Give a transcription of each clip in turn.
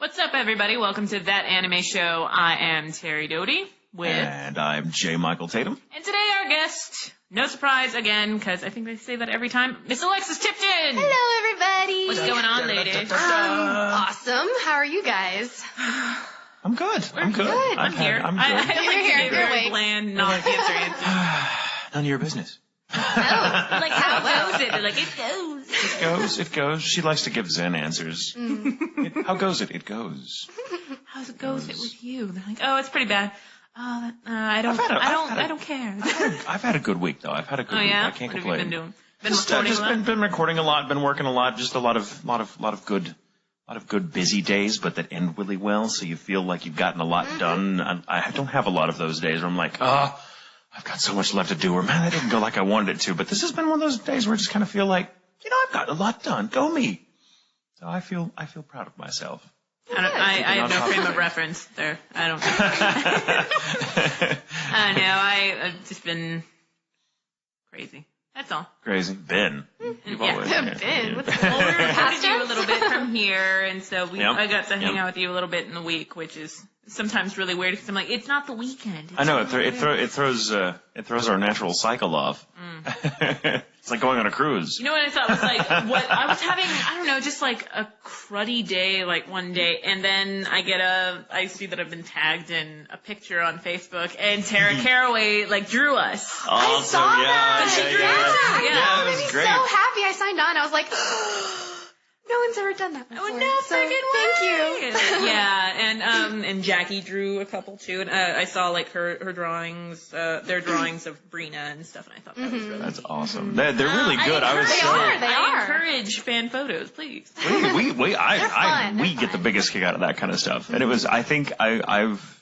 What's up, everybody? Welcome to That Anime Show. I am Terri Doty with... And I'm J. Michael Tatum. And today our guest, no surprise again, because I think they say that every time, Miss Alexis Tipton! Hello, everybody! What's going on, lady? Awesome. How are you guys? I'm good. I'm good. I'm here. I'm good. I You're very awake. bland, non-answer. None of your business. Like, how goes it? Like, it goes. It goes. She likes to give Zen answers. How goes it? It goes. How goes it with you? They're like, oh, it's pretty bad. Oh, I don't care. I've had a good week, though. I've had a good week. I can't what complain. Have you been doing? Been recording a lot, been working a lot, just a lot of good busy days, but that end really well, so you feel like you've gotten a lot done. I don't have a lot of those days where I'm like, I've got so much left to do, or man, that didn't go like I wanted it to. But this has been one of those days where I just kind of feel like, I've gotten a lot done. Go me. So I feel proud of myself. I have no frame of reference there. I don't know. I've just been crazy. That's all. Crazy. Been. Been. Well, we recorded you a little bit from here, and so I got to hang out with you a little bit in the week, which is sometimes really weird because I'm like, it's not the weekend. I know it throws our natural cycle off. It's like going on a cruise. You know what I thought was like, what I was having, I don't know, just like a cruddy day, like one day, and then I see that I've been tagged in a picture on Facebook, and Tara Caraway like drew us. Awesome. I saw that. Yeah, it was made me great. so happy. I signed on. I was like, no one's ever done that before. Oh, no so thank you. Yeah, and Jackie drew a couple too, and I saw like her drawings, their drawings of Brina and stuff, and I thought that was really That's awesome. They're really good. I encourage fan photos, please. We get the biggest kick out of that kind of stuff, and it was. I think I've.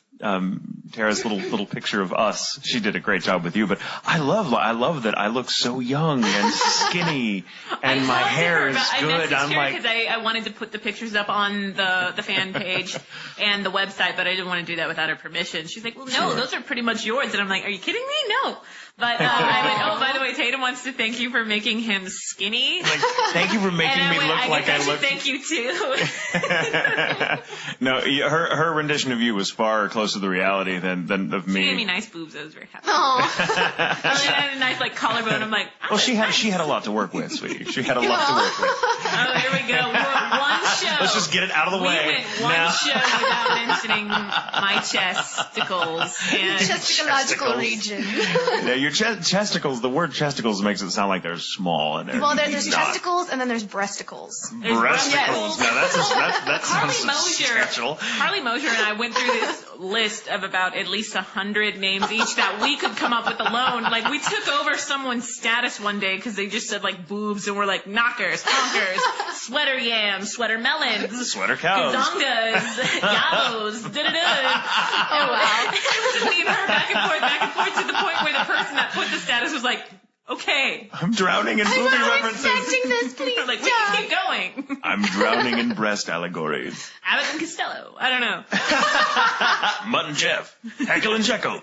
Tara's little picture of us. She did a great job with you, but I love that I look so young and skinny, and my hair is good. I'm like, because I wanted to put the pictures up on the fan page and the website, but I didn't want to do that without her permission. She's like, well, no, those are pretty much yours, and I'm like, are you kidding me? No. But I went, oh, by the way, Tatum wants to thank you for making him skinny. Like, thank you for making me look like I look. Thank you too. No, her rendition of you was far closer to the reality than of me. She gave me nice boobs. I was very happy. Aww. I had a nice like collarbone. I'm like, well, she had a lot to work with, sweetie. She had a lot to work with. Oh, here we go. One show. Let's just get it out of the way. We went one show without mentioning my chesticles and Chesticological region. Yeah, your chesticles. The word chesticles makes it sound like they're small, and Well, there's chesticles and then there's breasticles. Breasticles. Now that sounds substantial. Carly Mosier and I went through this list of about at least 100 names each that we could come up with alone. Like, we took over someone's status one day because they just said, like, boobs, and we're like, knockers, honkers, sweater yams, sweater melons, sweater cows, gazongas, yos, da-da-da. Oh, wow. It was just me and her back and forth to the point where the person that put the status was like, okay. I'm drowning in movie references. I'm expecting this, please. Like, we can keep going. I'm drowning in breast allegories. Abbott and Costello. I don't know. Mutt and Jeff. Heckle and Jekyll.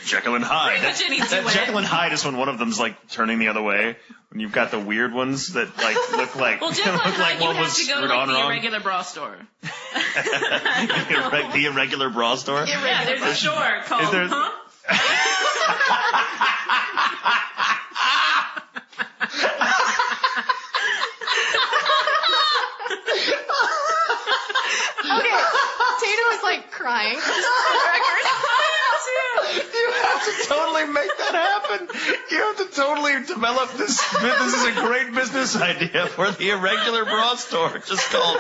Jekyll and Hyde. Pretty much any duet. Jekyll and Hyde is when one of them's like turning the other way. When you've got the weird ones that like look like well, Jekyll and Hyde, you one have was to go to screwed like on the wrong. irregular bra store. The irregular bra store? Yeah, there's a store called, Okay, Tatum was like crying. You have to totally make that happen. You have to totally develop this. This is a great business idea for the irregular bra store. Just called,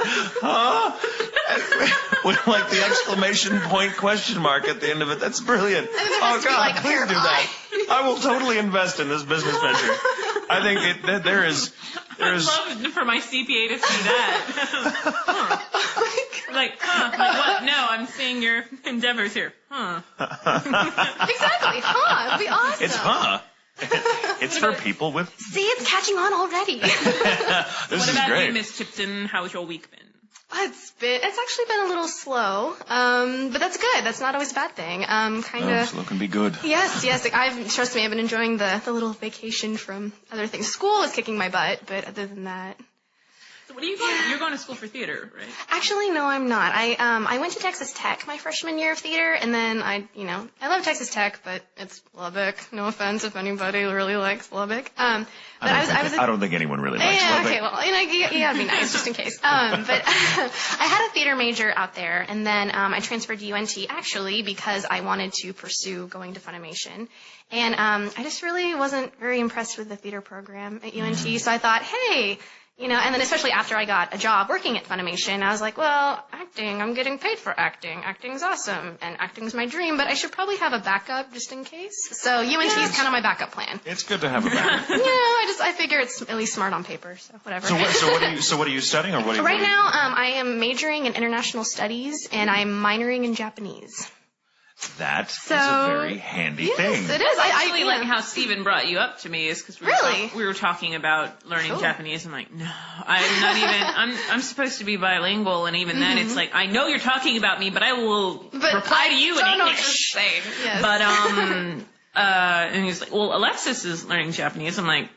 with like the exclamation point question mark at the end of it. That's brilliant. Oh God, like, please do that. I will totally invest in this business venture. I think there is. I'd love for my CPA to see that. Like, what? No, I'm seeing your endeavors here. Exactly, it'd be awesome. It's It's for people with... See, it's catching on already. This is great. What about you, Miss Tipton? How's your week been? It's actually been a little slow, but that's good. That's not always a bad thing. Slow can be good. Yes. Trust me, I've been enjoying the little vacation from other things. School is kicking my butt, but other than that, So what are you going? You're going to school for theater, right? Actually, no, I'm not. I went to Texas Tech my freshman year of theater, and then I love Texas Tech, but it's Lubbock. No offense if anybody really likes Lubbock. But I don't think anyone really likes Lubbock. Okay, well, you gotta be nice just in case. But I had a theater major out there, and then I transferred to UNT actually because I wanted to pursue going to Funimation. And I just really wasn't very impressed with the theater program at UNT, so I thought, hey, and then especially after I got a job working at Funimation, I was like, well, acting, I'm getting paid for acting. Acting's awesome, and acting's my dream, but I should probably have a backup just in case. So UNT is kind of my backup plan. It's good to have a backup. I figure it's at least smart on paper, so whatever. So what are you studying, or what are you Right now, I am majoring in international studies, and I'm minoring in Japanese. That is a very handy thing. It is. Actually, like how Steven brought you up to me is because we were talking about learning Japanese. I'm like, no, I'm not even. I'm supposed to be bilingual, and even then, it's like I know you're talking about me, but I will reply to you in English. Yes. But and he's like, well, Alexis is learning Japanese. I'm like,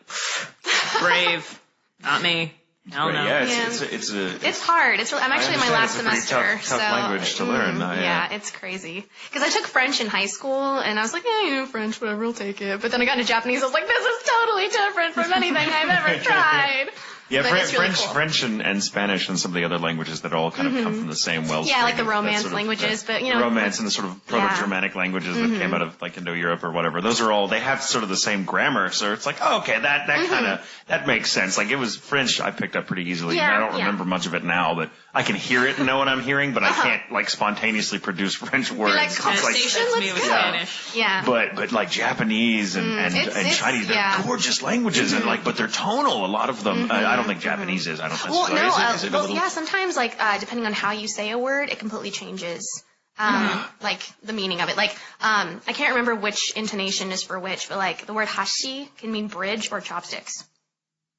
brave, not me. Hell no. Yeah, it's hard. I'm actually in my last semester. Tough language to learn. Yeah, it's crazy. Because I took French in high school, and I was like, French, whatever, I'll take it. But then I got into Japanese, I was like, this is totally different from anything I've ever tried. Yeah, French, really cool. French and Spanish and some of the other languages that all kind of come from the same wellspring. Yeah, like the Romance languages, but Romance and the sort of Proto-Germanic languages that came out of like Indo-Europe or whatever. Those are all, they have sort of the same grammar, so it's like, oh, okay, that kind of, that makes sense. Like it was French I picked up pretty easily. Yeah, I don't remember much of it now, but I can hear it and know what I'm hearing, but I can't like spontaneously produce French words. Like conversation, me with Spanish. Yeah. But like Japanese and Chinese, they're gorgeous languages and like, but they're tonal, a lot of them. I don't think Japanese is. I don't think sometimes like depending on how you say a word, it completely changes like the meaning of it. Like I can't remember which intonation is for which, but like the word hashi can mean bridge or chopsticks.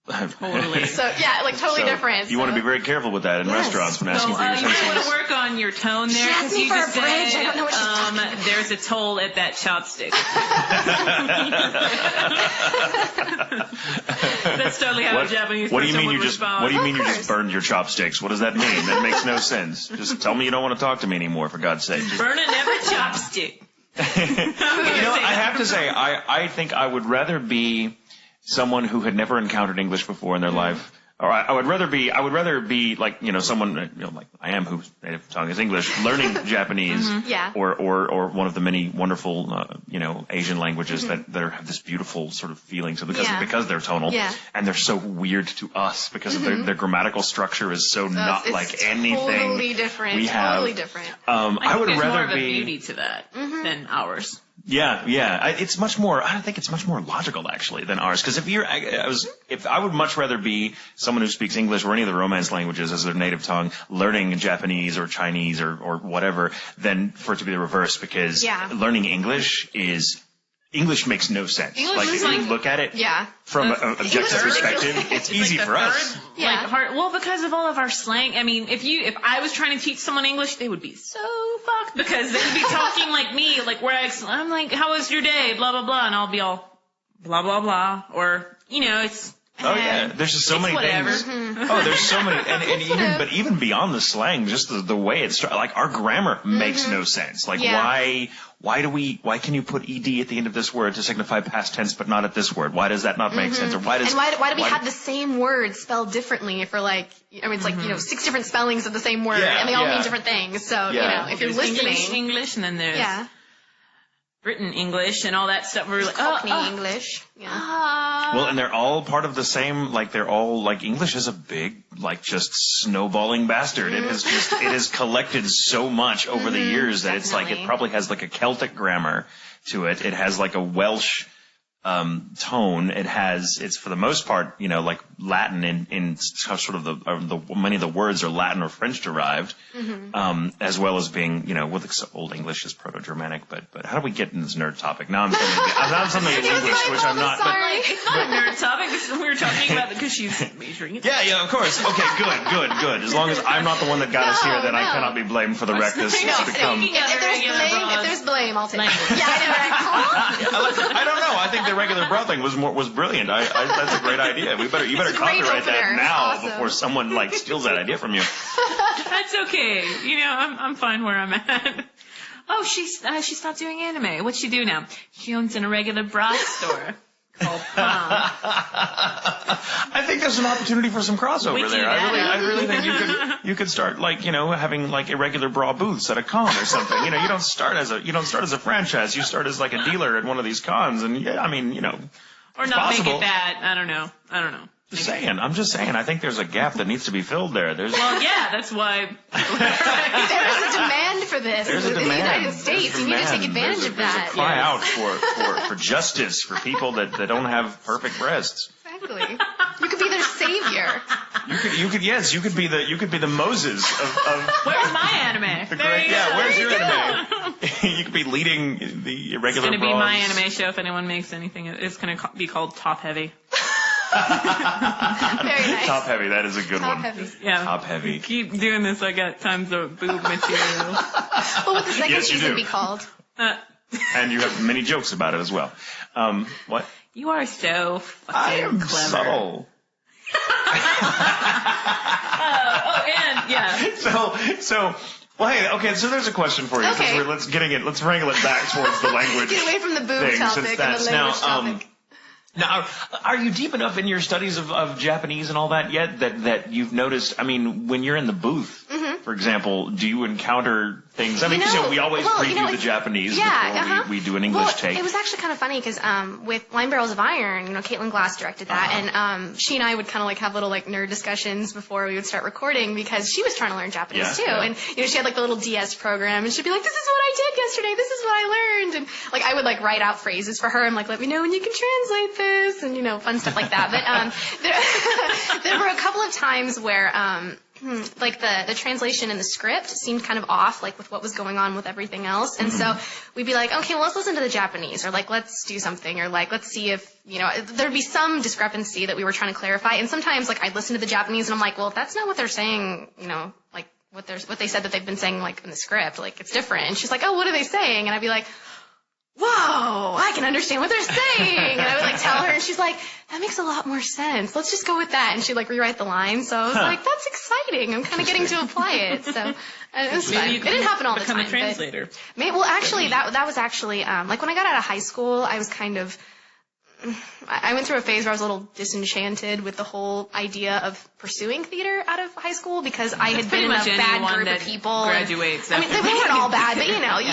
Totally. So yeah, like totally different. You want to be very careful with that in restaurants when asking for your you might want to work on your tone there because you just said I don't know what she's talking about. There's a toll at that chopstick. That's totally how a Japanese person would respond. What do you mean you just burned your chopsticks? What does that mean? That makes no sense. Just tell me you don't want to talk to me anymore, for God's sake. Burn it, never chopstick. I have to say, I think I would rather be someone who had never encountered English before in their life, or I would rather be like, someone, like I am whose native tongue is English, learning Japanese, or one of the many wonderful, Asian languages that have this beautiful sort of feeling. So because they're tonal, and they're so weird to us because of their grammatical structure is so not like anything totally different. We have. Totally different. I would there's rather more of a be beauty to that than ours. Yeah. It's much more. I think it's much more logical actually than ours. Because if I would much rather be someone who speaks English or any of the Romance languages as their native tongue, learning Japanese or Chinese or whatever, than for it to be the reverse. Because learning English makes no sense. English if you look at it from an objective perspective, it's easy for us. Well, because of all of our slang. I mean, if I was trying to teach someone English, they would be so fucked because they would be talking like me, like where I'm like, how was your day? Blah, blah, blah. And I'll be all blah, blah, blah. Or, it's... Oh yeah, there's just so many things. Oh, there's so many, and even beyond the slang, just the way it's like our grammar makes no sense. Like why can you put ed at the end of this word to signify past tense, but not at this word? Why does that not make sense? Or why do we have the same word spelled differently for like? I mean, it's like 6 different spellings of the same word, and they all mean different things. So if you're listening, English, and then there's Britain English and all that stuff. We're like, Cockney English. Yeah. Well, and they're all part of the same, like they're all, like English is a big, like just snowballing bastard. It has collected so much over the years that it's like, it probably has like a Celtic grammar to it. It has like a Welsh tone. It's for the most part, like Latin in sort of the many of the words are Latin or French derived, as well as being, Old English is Proto-Germanic. But how do we get in this nerd topic? Now I'm something in English, which I'm not. It's not a nerd topic. This is what we were talking about because she's majoring it. Yeah, of course. Okay, good. As long as I'm not the one that got us here, then I cannot be blamed for the wreck this has become. If there's blame, I'll take it. Yeah, I know. I don't know. I think there irregular bra thing was brilliant. That's a great idea. You better copyright that now before someone like steals that idea from you. That's okay. You know, I'm fine where I'm at. Oh, she stopped doing anime. What's she do now? She owns an irregular bra store called Prom. I think there's an opportunity for some crossover there. I really think you could start like, you know, having like irregular bra booths at a con or something. You know, you don't start as a franchise. You start as like a dealer at one of these cons, and yeah, I mean, you know, or not possible. Make it bad. I don't know. I'm just saying. I think there's a gap that needs to be filled there. Well, yeah, that's why. There's a demand for this. There's a demand. In the United States, you need to take advantage of that. There's a cry out for justice for people that don't have perfect breasts. Exactly. You could be their savior. You could be the Moses of Where's my anime? Where's your anime? You could be leading the irregular. It's going to be my anime show if anyone makes anything. It's going to be called Top Heavy. Very nice. Top Heavy, that is a good one. Heavy. Yeah. Top Heavy. Keep doing this, I got tons of boob material. What would the second season be called? And you have many jokes about it as well. What? You are so fucking I am clever. subtle. And yeah. So well, hey, okay, so there's a question for you. Okay. Let's wrangle it back towards the language. Get away from the boob topic and the language topic. Now, are you deep enough in your studies of Japanese and all that yet that you've noticed, I mean, when you're in the booth, for example, do you encounter things? I mean, we always preview the Japanese before we do an English take. It was actually kind of funny because with Wine Barrels of Iron, Caitlin Glass directed that, and she and I would kind of like have little like nerd discussions before we would start recording because she was trying to learn Japanese too, and she had like the little DS program, and she'd be like, "This is what I did yesterday. This is what I learned," and like I would like write out phrases for her and like let me know when you can translate this, and fun stuff like that. But there were a couple of times where like the translation in the script seemed kind of off, like with what was going on with everything else. And so we'd be like, okay, well, let's listen to the Japanese, or like, let's do something, or like, let's see if, there'd be some discrepancy that we were trying to clarify. And sometimes like I'd listen to the Japanese and I'm like, well, that's not what they're saying, like what they said that they've been saying like in the script, like it's different. And she's like, oh, what are they saying? And I'd be like, whoa, I can understand what they're saying. And I would like tell her, and she's like, that makes a lot more sense. Let's just go with that. And she'd like rewrite the line. So I was like, that's exciting. I'm kind of getting to apply it. So it was fun. It didn't happen all the time. Become a translator. Well, actually, that was actually, like when I got out of high school, I was kind of, I went through a phase where I was a little disenchanted with the whole idea of pursuing theater out of high school because I had been in a bad group of people. Graduates. I mean, they weren't all bad, but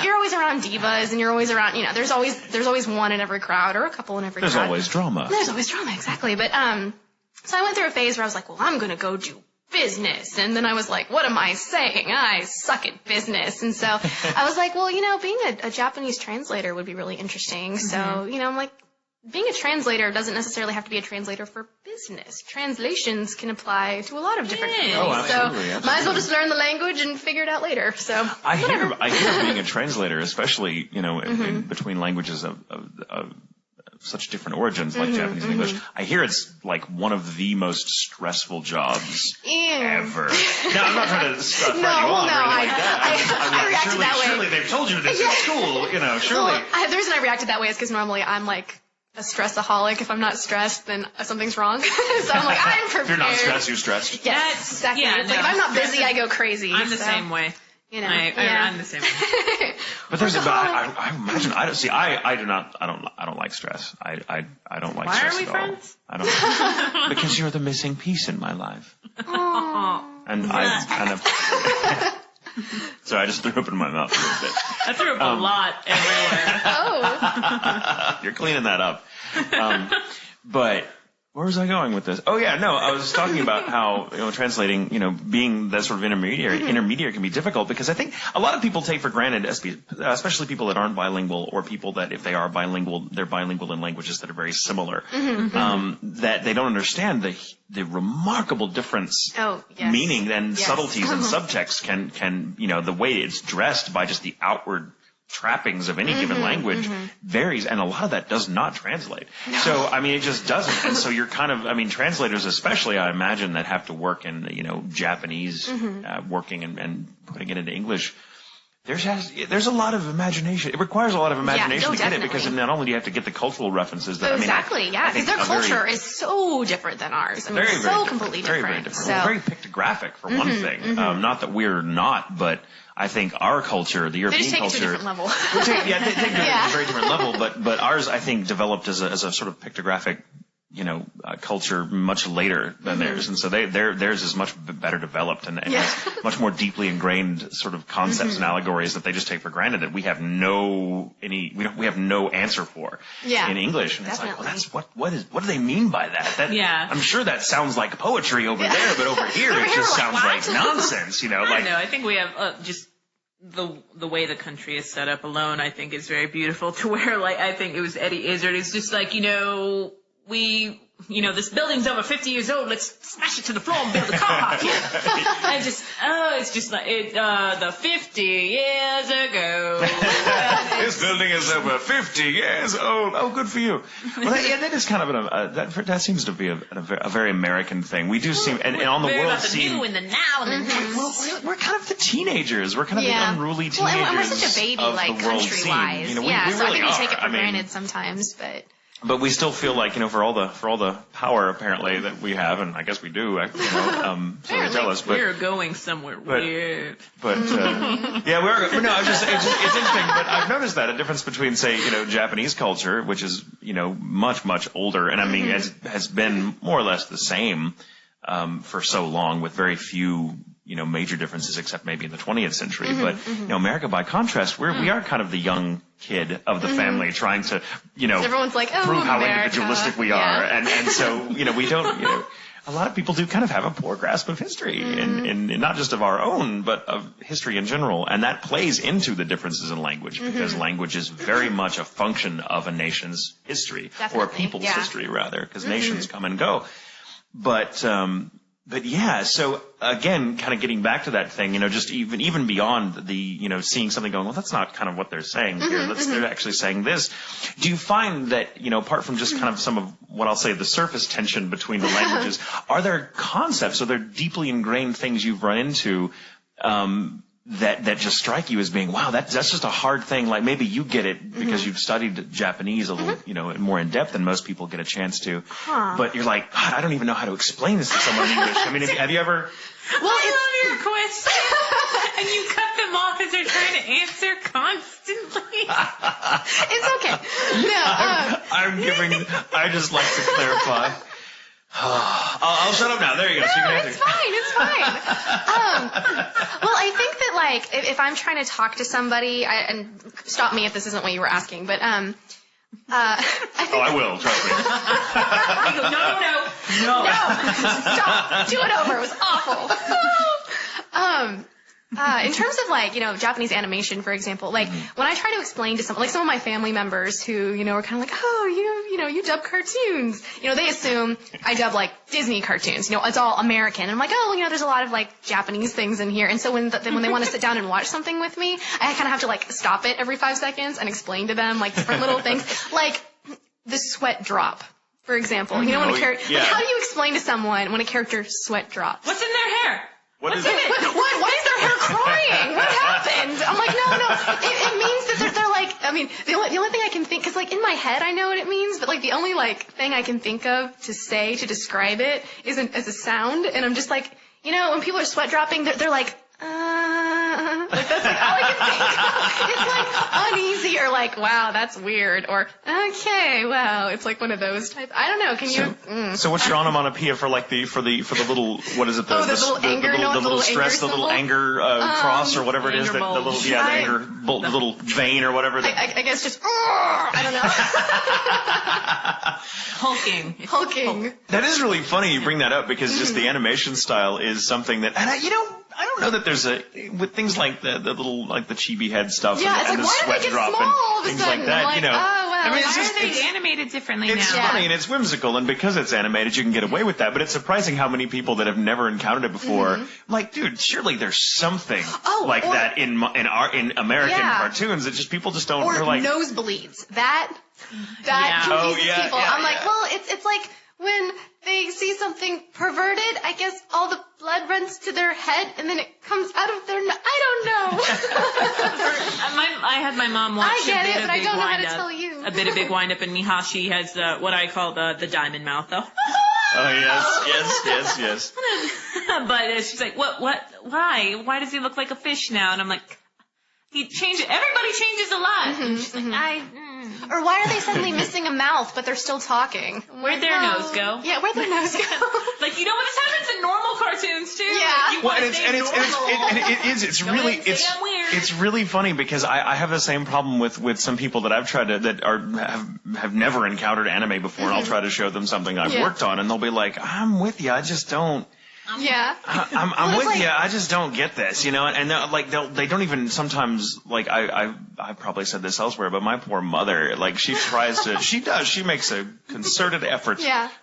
you're always around divas, and you're always around. There's always one in every crowd or a couple in every crowd. There's always drama. There's always drama, exactly. But so I went through a phase where I was like, well, I'm gonna go do business, and then I was like, what am I saying? I suck at business. And so I was like, well, being a Japanese translator would be really interesting. So I'm like, being a translator doesn't necessarily have to be a translator for business. Translations can apply to a lot of different fields. Oh, absolutely, so might as well just learn the language and figure it out later. So I hear being a translator, especially in between languages of such different origins like Japanese and English. I hear it's like one of the most stressful jobs ever. Now, I'm not trying to threaten you on or anything like that. I reacted that way. Surely they've told you this in school. Surely. Well, the reason I reacted that way is because normally I'm like a stressaholic. If I'm not stressed, then something's wrong. So I'm like, I'm prepared. If you're not stressed, you're stressed. Yes, exactly. Yeah, like if I'm not busy, I go crazy. I'm the same way. I'm the same way. But there's I imagine I don't like stress. I don't like stress at all. Why are we friends? I don't because you're the missing piece in my life. Aww. And I kind of so I just threw up in my mouth a little bit. I threw up a lot everywhere. Oh. You're cleaning that up. But where was I going with this? Oh yeah, no, I was talking about how, translating, being that sort of intermediary can be difficult because I think a lot of people take for granted, especially people that aren't bilingual or people that if they are bilingual, they're bilingual in languages that are very similar, that they don't understand the remarkable difference, meaning and subtleties and subtext can, the way it's dressed by just the outward trappings of any given language varies, and a lot of that does not translate. No. So, it just doesn't. And so you're kind of, translators especially, I imagine, that have to work in, Japanese, working and putting it into English. there's a lot of imagination. It requires a lot of imagination to get it, because not only do you have to get the cultural references that because their culture is so different than ours. I mean, completely different. Very different. So. Very pictographic for one thing. Not that we're not, but I think our culture, the European culture, it to a different level. They take it to a very different level. But ours, I think, developed as a sort of pictographic, culture much later than theirs, and so theirs is much better developed and has much more deeply ingrained sort of concepts and allegories that they just take for granted that we have no answer for in English. And it's like, well, that's what do they mean by that? I'm sure that sounds like poetry over there, but over here it just sounds like nonsense. I don't know. I think we have just. The way the country is set up alone, I think, is very beautiful. To where, I think it was Eddie Izzard. It's just like, this building's over 50 years old. Let's smash it to the floor and build a car park here. It's just like the 50 years ago. This building is over 50 years old. Oh, good for you. Well, that is kind of that seems to be a very American thing. We do seem, and on the world scene, the new and the now and the next. We're kind of the teenagers. We're kind of the unruly teenagers. Well, and we're such a baby, country-wise. We so really I think we are. take it for granted sometimes, But we still feel like, for all the power apparently that we have, and I guess we do, so they tell us. But we're going somewhere weird. But it's interesting. But I've noticed that a difference between, say, Japanese culture, which is much older, and I mean has been more or less the same for so long, with very few major differences, except maybe in the 20th century. But America, by contrast, we are kind of the young kid of the family, trying to everyone's like, prove how America. individualistic we are, and so we don't. A lot of people do kind of have a poor grasp of history, and not just of our own, but of history in general, and that plays into the differences in language, because language is very much a function of a nation's history, or a people's history rather, because nations come and go. But yeah, so again, kind of getting back to that thing, just even beyond the, seeing something going, well, that's not kind of what they're saying here. They're actually saying this. Do you find that, apart from just kind of some of what I'll say the surface tension between the languages, are there concepts, are there deeply ingrained things you've run into, that just strike you as being, wow, that's just a hard thing. Like maybe you get it because you've studied Japanese a little, more in depth than most people get a chance to. But you're like, God, I don't even know how to explain this to someone in English. I mean, have you ever? Well, I love your question. And you cut them off as they're trying to answer constantly. It's okay. No, I just like to clarify. I'll shut up now. There you go. So you can it's fine. Well, I think that if I'm trying to talk to somebody, and stop me if this isn't what you were asking, but I think I will. Trust me. No. Stop. Do it over. It was awful. In terms of Japanese animation, for example, when I try to explain to some of my family members who, are kind of like, oh, you dub cartoons, they assume I dub Disney cartoons, it's all American. And I'm like, oh, there's a lot of Japanese things in here. And so when they want to sit down and watch something with me, I kind of have to stop it every 5 seconds and explain to them different little things, like the sweat drop. For example, when a character, how do you explain to someone when a character sweat drops? What's in their hair? What's in it? Why is their hair crying? What happened? I'm like, no. It means that they're the only thing I can think, because in my head I know what it means, but the only thing I can think of to say to describe it isn't as a sound, and I'm just when people are sweat dropping, they're like, that's all I can think of. It's uneasy, or wow, that's weird, or okay, wow, it's one of those type. I don't know. Can you? So what's your onomatopoeia for the little, what is it? The little anger, the little stress, the little anger cross, or whatever it is, the little vein or whatever. I guess just I don't know. Hulking. That is really funny you bring that up, because just the animation style is something that, and I don't know that there's with things like the little the chibi head stuff and the sweat drop and things like that. I mean, why are they animated differently now? It's funny and it's whimsical, and because it's animated, you can get away with that. But it's surprising how many people that have never encountered it before, dude, surely there's something that in American cartoons that just people just don't. Or nosebleeds. That confuses people. Yeah, I'm like, well, it's like when they see something perverted, I guess all the blood runs to their head and then it comes out of their I don't know. I had my mom watch I get a bit it, of but I Big don't know how to Wind-Up. tell you. A bit of Big Wind-Up, and Mihashi has what I call the diamond mouth, though. Oh, yes. But she's like, why? Why does he look like a fish now? And I'm like, everybody changes a lot. And she's like, Or why are they suddenly missing a mouth, but they're still talking? Where'd their nose go? Yeah, where'd their nose go? Like, you know what? This happens in normal cartoons, too. Yeah. Like, It's really funny because I have the same problem with some people that I've tried to, have never encountered anime before, and I'll try to show them something I've worked on, and they'll be like, I'm with you, I just don't. Yeah. I'm with you. I just don't get this, and they don't even sometimes, like, I probably said this elsewhere, but my poor mother, like, she makes a concerted effort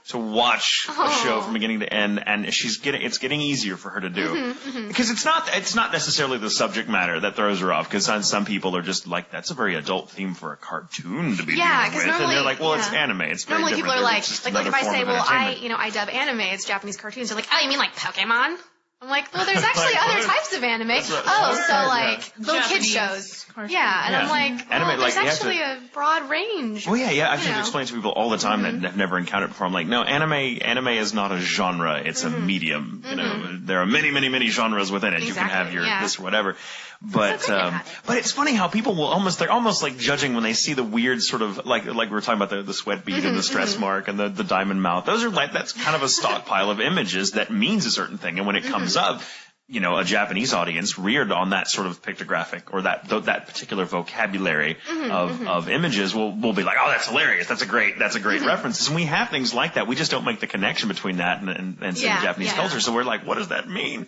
to watch a show from beginning to end, and it's getting easier for her to do. Because it's not necessarily the subject matter that throws her off, because some people are just like, that's a very adult theme for a cartoon to be dealing with, and they're like, well, it's anime. It's very normally different. People are like if I say, well, entertainment. I dub anime, it's Japanese cartoons. They're like, oh, you mean like Pokemon? I'm like, well, there's actually other types of anime. Little kid shows. Yeah, and I'm like, well, there's actually a broad range. Well, yeah. I have to explain to people all the time that have never encountered it before. I'm like, no, anime is not a genre. It's a medium. There are many, many, many genres within it. You can have your this or whatever. But it's funny how people they're almost like judging when they see the weird sort of like we were talking about the sweat bead and the stress mark and the diamond mouth. Those are that's kind of a stockpile of images that means a certain thing. And when it comes up, a Japanese audience reared on that sort of pictographic or that particular vocabulary of images will be like, oh, that's hilarious. That's a great reference. And we have things like that. We just don't make the connection between that and Japanese culture. So we're like, what does that mean?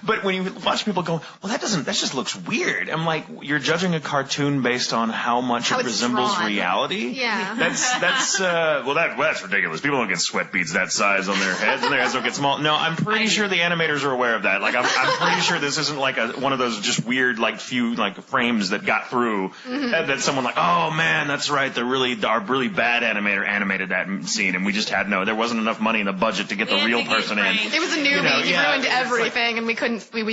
But when you watch people go, well, that just looks weird. I'm like, you're judging a cartoon based on how much it resembles reality? Yeah. That's ridiculous. People don't get sweat beads that size on their heads and their heads don't get small. No, I'm pretty sure the animators are aware of that. Like, I'm pretty sure this isn't like one of those just weird few frames that got through that someone like, oh man, that's right, our really bad animator animated that scene and we just there wasn't enough money in the budget to get the real person in. It was a newbie. He ruined everything and we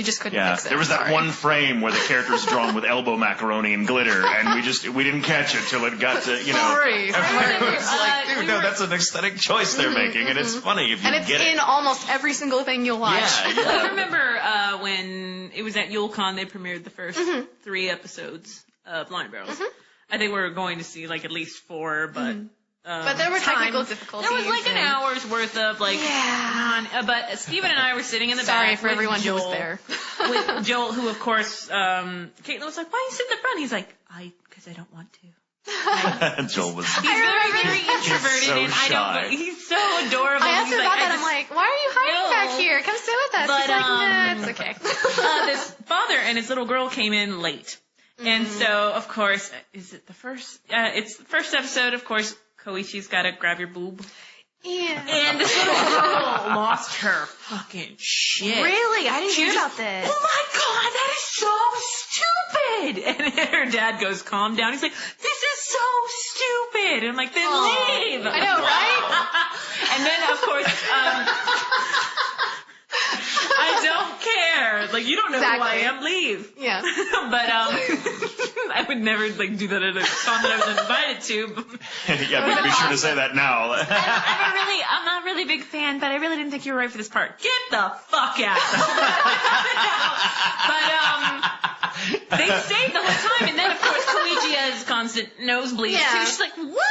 just couldn't fix it. There was that one frame where the character was drawn with elbow macaroni and glitter and we didn't catch it till it got to, Sorry. It's like, dude, no, that's an aesthetic choice they're making and it's funny if you get it. And it's in almost every single thing you'll watch. Yeah. I remember when it was at YuleCon, they premiered the first 3 episodes of Blind Barrels. I think we were going to see at least 4, but there were technical difficulties. There was an hour's worth of but Steven and I were sitting in the back. Sorry for everyone who was there. With Joel, who of course, Caitlin was like, "Why you sit in the front?" He's like, because I don't want to." Joel was. He's very introverted and shy. He's so adorable. I asked him about that. I'm like, why are you hiding back here? Come sit with us. He's like, nah, it's okay. This father and his little girl came in late. And so, of course, is it the first? It's the first episode, of course. Koichi's got to grab your boob. Yeah. And this little girl lost her fucking shit. Really? I didn't hear about this. Oh my god, that is so stupid! And her dad goes, calm down. He's like, this is so stupid! And I'm like, then leave! I know, right? And then, of course, I don't care. You don't know who I am. Leave. Yeah. But I would never do that at a con that I was invited to. Yeah, be sure to say that now. I'm not really a big fan, but I really didn't think you were right for this part. Get the fuck out. But they stayed the whole time, and then of course Koichi has constant nosebleeds. Yeah. So she's like, what?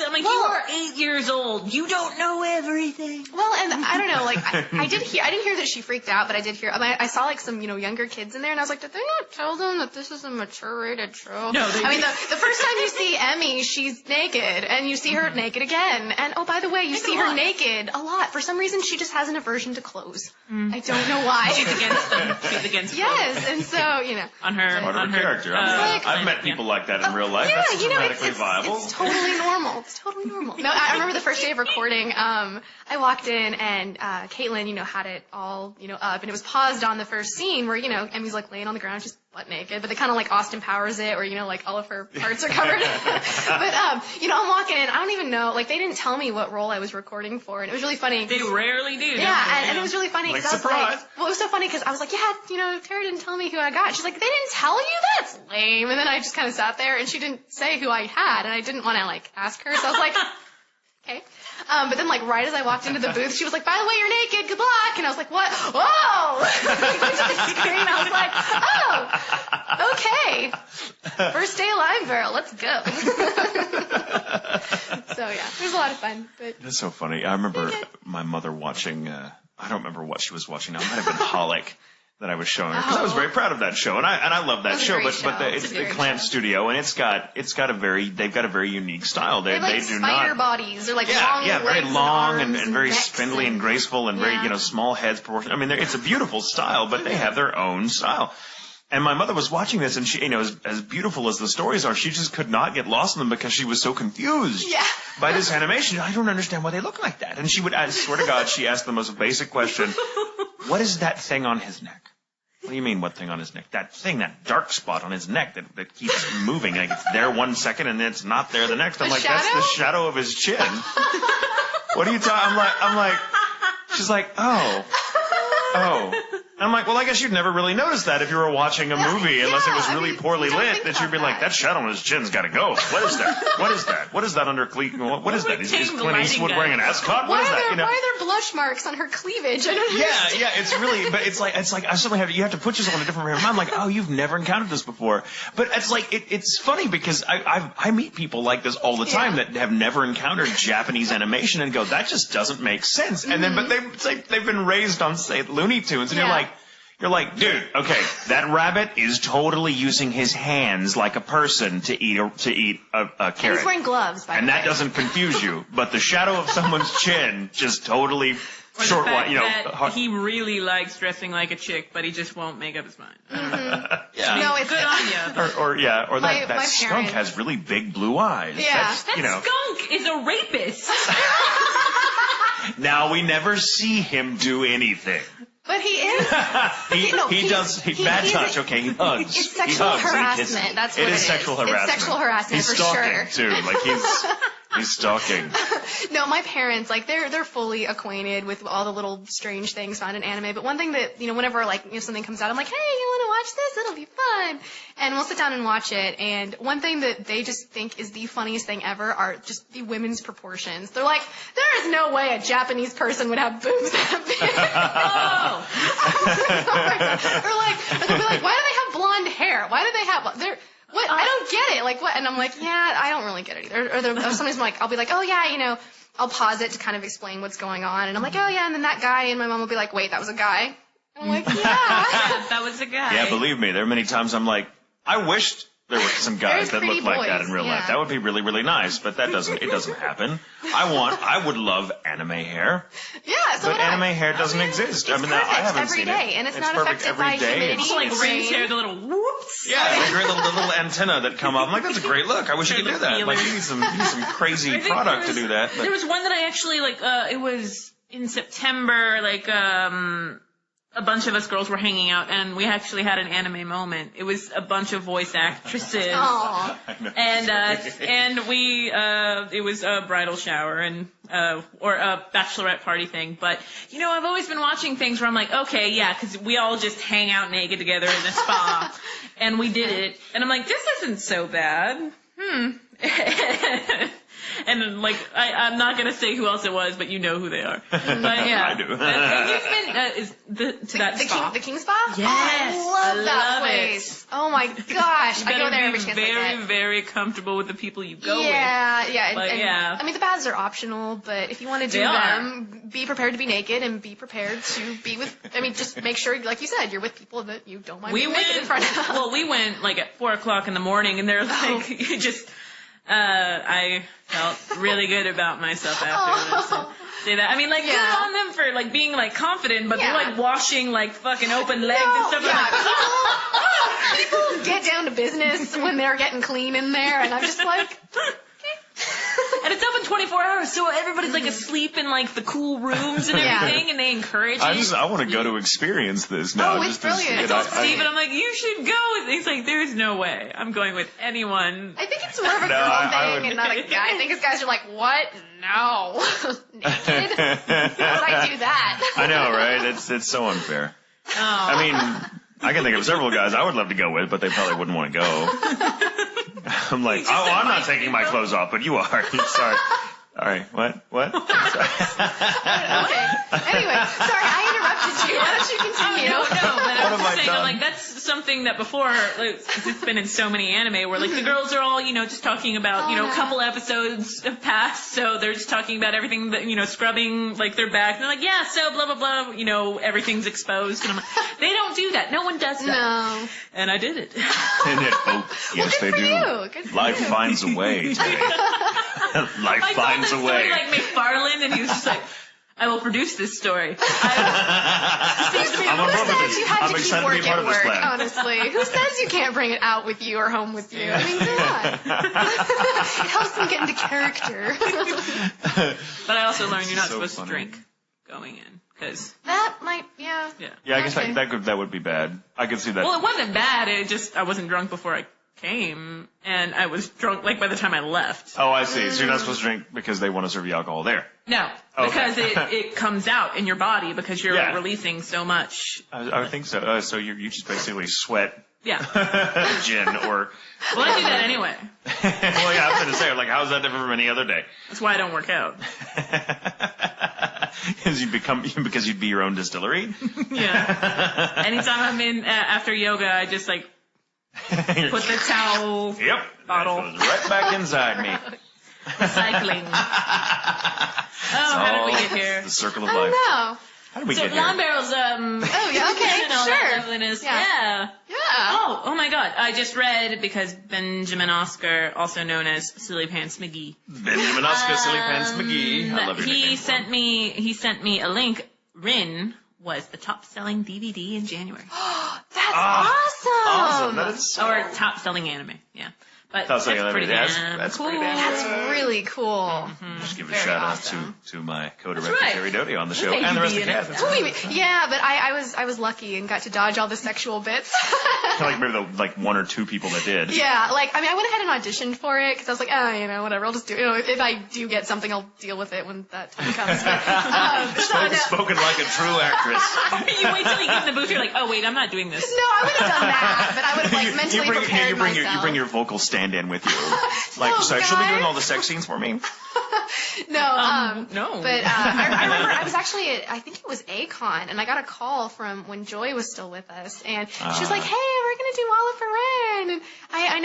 I'm like, you are 8 years old. You don't know everything. Well, and I don't know, I didn't hear that she freaked out, but I did hear, I saw some, younger kids in there, and I was like, did they not tell them that this is a mature rated show? No, they the first time you see Emmy, she's naked, and you see her naked again, and oh, by the way, you see her naked a lot. For some reason, she just has an aversion to clothes. I don't know why. She's against them. She's against yes, and so, On her, part of her character. I've met people like that in real life. Yeah, that's dramatically viable. It's totally normal. It's totally normal. No, I remember the first day of recording, I walked in and Caitlin, had it all, up, and it was paused on the first scene where, Emmy's laying on the ground, just butt naked, but they kind of like Austin Powers it, where, like all of her parts are covered. But, I'm walking in, I don't even know, like they didn't tell me what role I was recording for, and it was really funny. They rarely do. Yeah, and it was really funny because I was surprise. like, well, it was so funny because I was like, yeah, Terri didn't tell me who I got. She's like, they didn't tell you? That's lame. And then I just kind of sat there, and she didn't say who I had, and I didn't want to like ask her, so I was like, okay. But then, like, right as I walked into the booth, she was like, by the way, you're naked, good luck. And I was like, what? Whoa! Went to the screen, I was like, oh, okay. First day alive, girl, let's go. So, yeah, it was a lot of fun. But That's so funny. I remember my mother watching, I don't remember what she was watching now. It might have been Holic that I was showing her, because I was very proud of that show, and I love that show. But it's the Clamp Studio, and they've got a very unique style. They like do spider not bodies. They're like long legs very long and arms very necks spindly and graceful and very small heads proportion. I mean, it's a beautiful style, but they have their own style. And my mother was watching this, and she, as beautiful as the stories are, she just could not get lost in them because she was so confused by this animation. I don't understand why they look like that. And she would, I swear to God, she asked the most basic question: what is that thing on his neck? What do you mean, what thing on his neck? That thing, that dark spot on his neck that keeps moving. Like it's there one second and then it's not there the next. I'm like, that's the shadow of his chin. What are you talking? I'm like, she's like, oh. And I'm like, well, I guess you'd never really notice that if you were watching a movie, unless it was really poorly lit, that you'd be like, that shadow on his chin's got to go. What is that? What is that? What is that under cleavage? What is that? Is Clint Eastwood wearing an ascot? What is that? Why are there blush marks on her cleavage? I don't understand. Yeah, it's really, but it's like I suddenly you have to put yourself in a different frame of mind. I'm like, oh, you've never encountered this before. But it's like it's funny because I meet people like this all the time that have never encountered Japanese animation and go, that just doesn't make sense. And then, but they've been raised on, say, Looney Tunes, and you're like, dude, okay, that rabbit is totally using his hands like a person to eat a carrot. And he's wearing gloves, by the way. And that doesn't confuse you, but the shadow of someone's chin just totally short one. He really likes dressing like a chick, but he just won't make up his mind. Yeah. No, it's good on you. Or that skunk has really big blue eyes. Yeah. That skunk is a rapist. Now we never see him do anything. But he is. He does bad touch. Okay, he hugs. It's sexual harassment. That's what it is. It is sexual harassment. It's sexual harassment he's for stalking sure. too. Like he's stalking. No, my parents, like, they're fully acquainted with all the little strange things found in anime. But one thing that, whenever, like, something comes out, I'm like, hey, you want to watch this? It'll be fun. And we'll sit down and watch it. And one thing that they just think is the funniest thing ever are just the women's proportions. They're like, there is no way a Japanese person would have boobs that big. Or they'll be like, why do they have blonde hair? Why do they have, what? I don't get it. Like, what? And I'm like, yeah, I don't really get it either. Or sometimes I'll be like, oh yeah, I'll pause it to kind of explain what's going on. And I'm like, oh yeah, and then that guy, and my mom will be like, wait, that was a guy? And I'm like, yeah. That was a guy. Yeah, believe me, there are many times I'm like, I wished there were some guys that look like that in real life. That would be really, really nice, but it doesn't happen. I would love anime hair. Yeah, but anime hair doesn't exist. It's perfect I haven't every seen day, it. and it's not affected by humidity. It's like Rin's hair, the little whoops. Yeah, the great little antenna that come up. I'm like, that's a great look. I wish you could do that. Like, you need some crazy product to do that. But. There was one that I actually it was in September, a bunch of us girls were hanging out, and we actually had an anime moment. It was a bunch of voice actresses. Aww. And we, it was a bridal shower and, or a bachelorette party thing. But, I've always been watching things where I'm like, okay, yeah, cause we all just hang out naked together in the spa. And we did it. And I'm like, this isn't so bad. And I'm not gonna say who else it was, but you know who they are. But yeah, I do. You've been to that spa. The King Spa? Yes, I love that place. Oh my gosh, I go there every chance I get. Very, very comfortable with the people you go with. Yeah. I mean, the baths are optional, but if you want to do them, be prepared to be naked and be prepared to be with. I mean, just make sure, like you said, you're with people that you don't mind being naked in front of. Well, we went at 4:00 in the morning, and they're like, I felt really good about myself after say that. I mean, good on them for being confident, but they're washing fucking open legs and stuff like that. People get down to business when they're getting clean in there, and I'm just like, okay. And And it's open 24 hours, so everybody's like asleep in like the cool rooms and everything, and they encourage it. I want to go to experience this now. Oh, it's brilliant. I told Steven, I'm like, you should go. And he's like, there's no way. I'm going with anyone. I think it's more of a girl thing and not a guy. I think guys are like, what? No. Naked? How would I do that? I know, right? It's so unfair. Oh. I mean, I can think of several guys I would love to go with, but they probably wouldn't want to go. I'm like, I'm not taking my clothes off, but you are. Sorry. All right. What? Okay. Anyway, sorry, I interrupted you. Why don't you continue? No, but I was just saying, done? like, that's something that before, like, 'cause it's been in so many anime where, like, the girls are all, just talking about, a couple episodes have passed, so they're just talking about everything that, scrubbing, like, their back. And they're like, yeah, so blah, blah, blah, everything's exposed. And I'm like, they don't do that. No one does that. No. And I did it. Yes, good they for do. you. Good for Life you. finds a way, Terri. Life finds a way. Like McFarlane, and he was just like, I will produce this story. I'm on board with this. You have I'm to keep excited to be work part at of this work, plan. honestly. Who says you can't bring it out with you or home with you? I mean, come on. It helps them get into character. But I also learned you're not So supposed funny. to drink going in, because... That might, yeah. Yeah, I guess Okay. that would be bad. I could see that. Well, it wasn't bad. It just, I wasn't drunk before I came, and I was drunk, like, by the time I left. Oh, I see. So you're not supposed to drink because they want to serve you alcohol there. No, Okay. because it comes out in your body because you're Yeah. releasing so much. I would think so. So you just basically sweat Yeah. gin or... Well, I do that anyway. Well, yeah, I was going to say, like, how's that different from any other day? That's why I don't work out. Because you'd be your own distillery? Yeah. Anytime I'm in, after yoga, I just, like, put the towel Yep. bottle. That goes right back inside me. Recycling. How did we get here? The circle of I life. don't know. How did we So get here? Lawn Barrel's, Oh, yeah, okay, and all that sure. loveliness. Yeah. Yeah. Oh my God. I just read, because Benjamin Oscar, also known as Silly Pants McGee. Benjamin Oscar, Silly Pants McGee. I love your nickname. He sent me a link. Rin was the top-selling DVD in January. That's Awesome. That is so... Or top-selling anime, yeah. But that's Top-selling anime, pretty that's- damn that's cool. pretty damn That's really cool. Just give a Very shout awesome. out to my co-director, right. Terri Doty, on the show, Thank and the you, rest of the Dean. cast. Oh, yeah, but I was lucky and got to dodge all the sexual bits. Like maybe the one or two people that did. Yeah, I went ahead and auditioned for it because I was like, whatever, I'll just do it. If I do get something, I'll deal with it when that time comes. But, Spoken like a true actress. You wait till you get in the booth, you're like, oh wait, I'm not doing this. no, I would have done that, but I would have mentally prepared myself. You bring your vocal stand-in with you. Like, Oh, so she'll be God. doing all the sex scenes for me. No. No. But I remember I was actually I think it was A-Con, and I got a call from when Joy was still with us, and she was like, "Hey, we're gonna do Walla for Ren," and I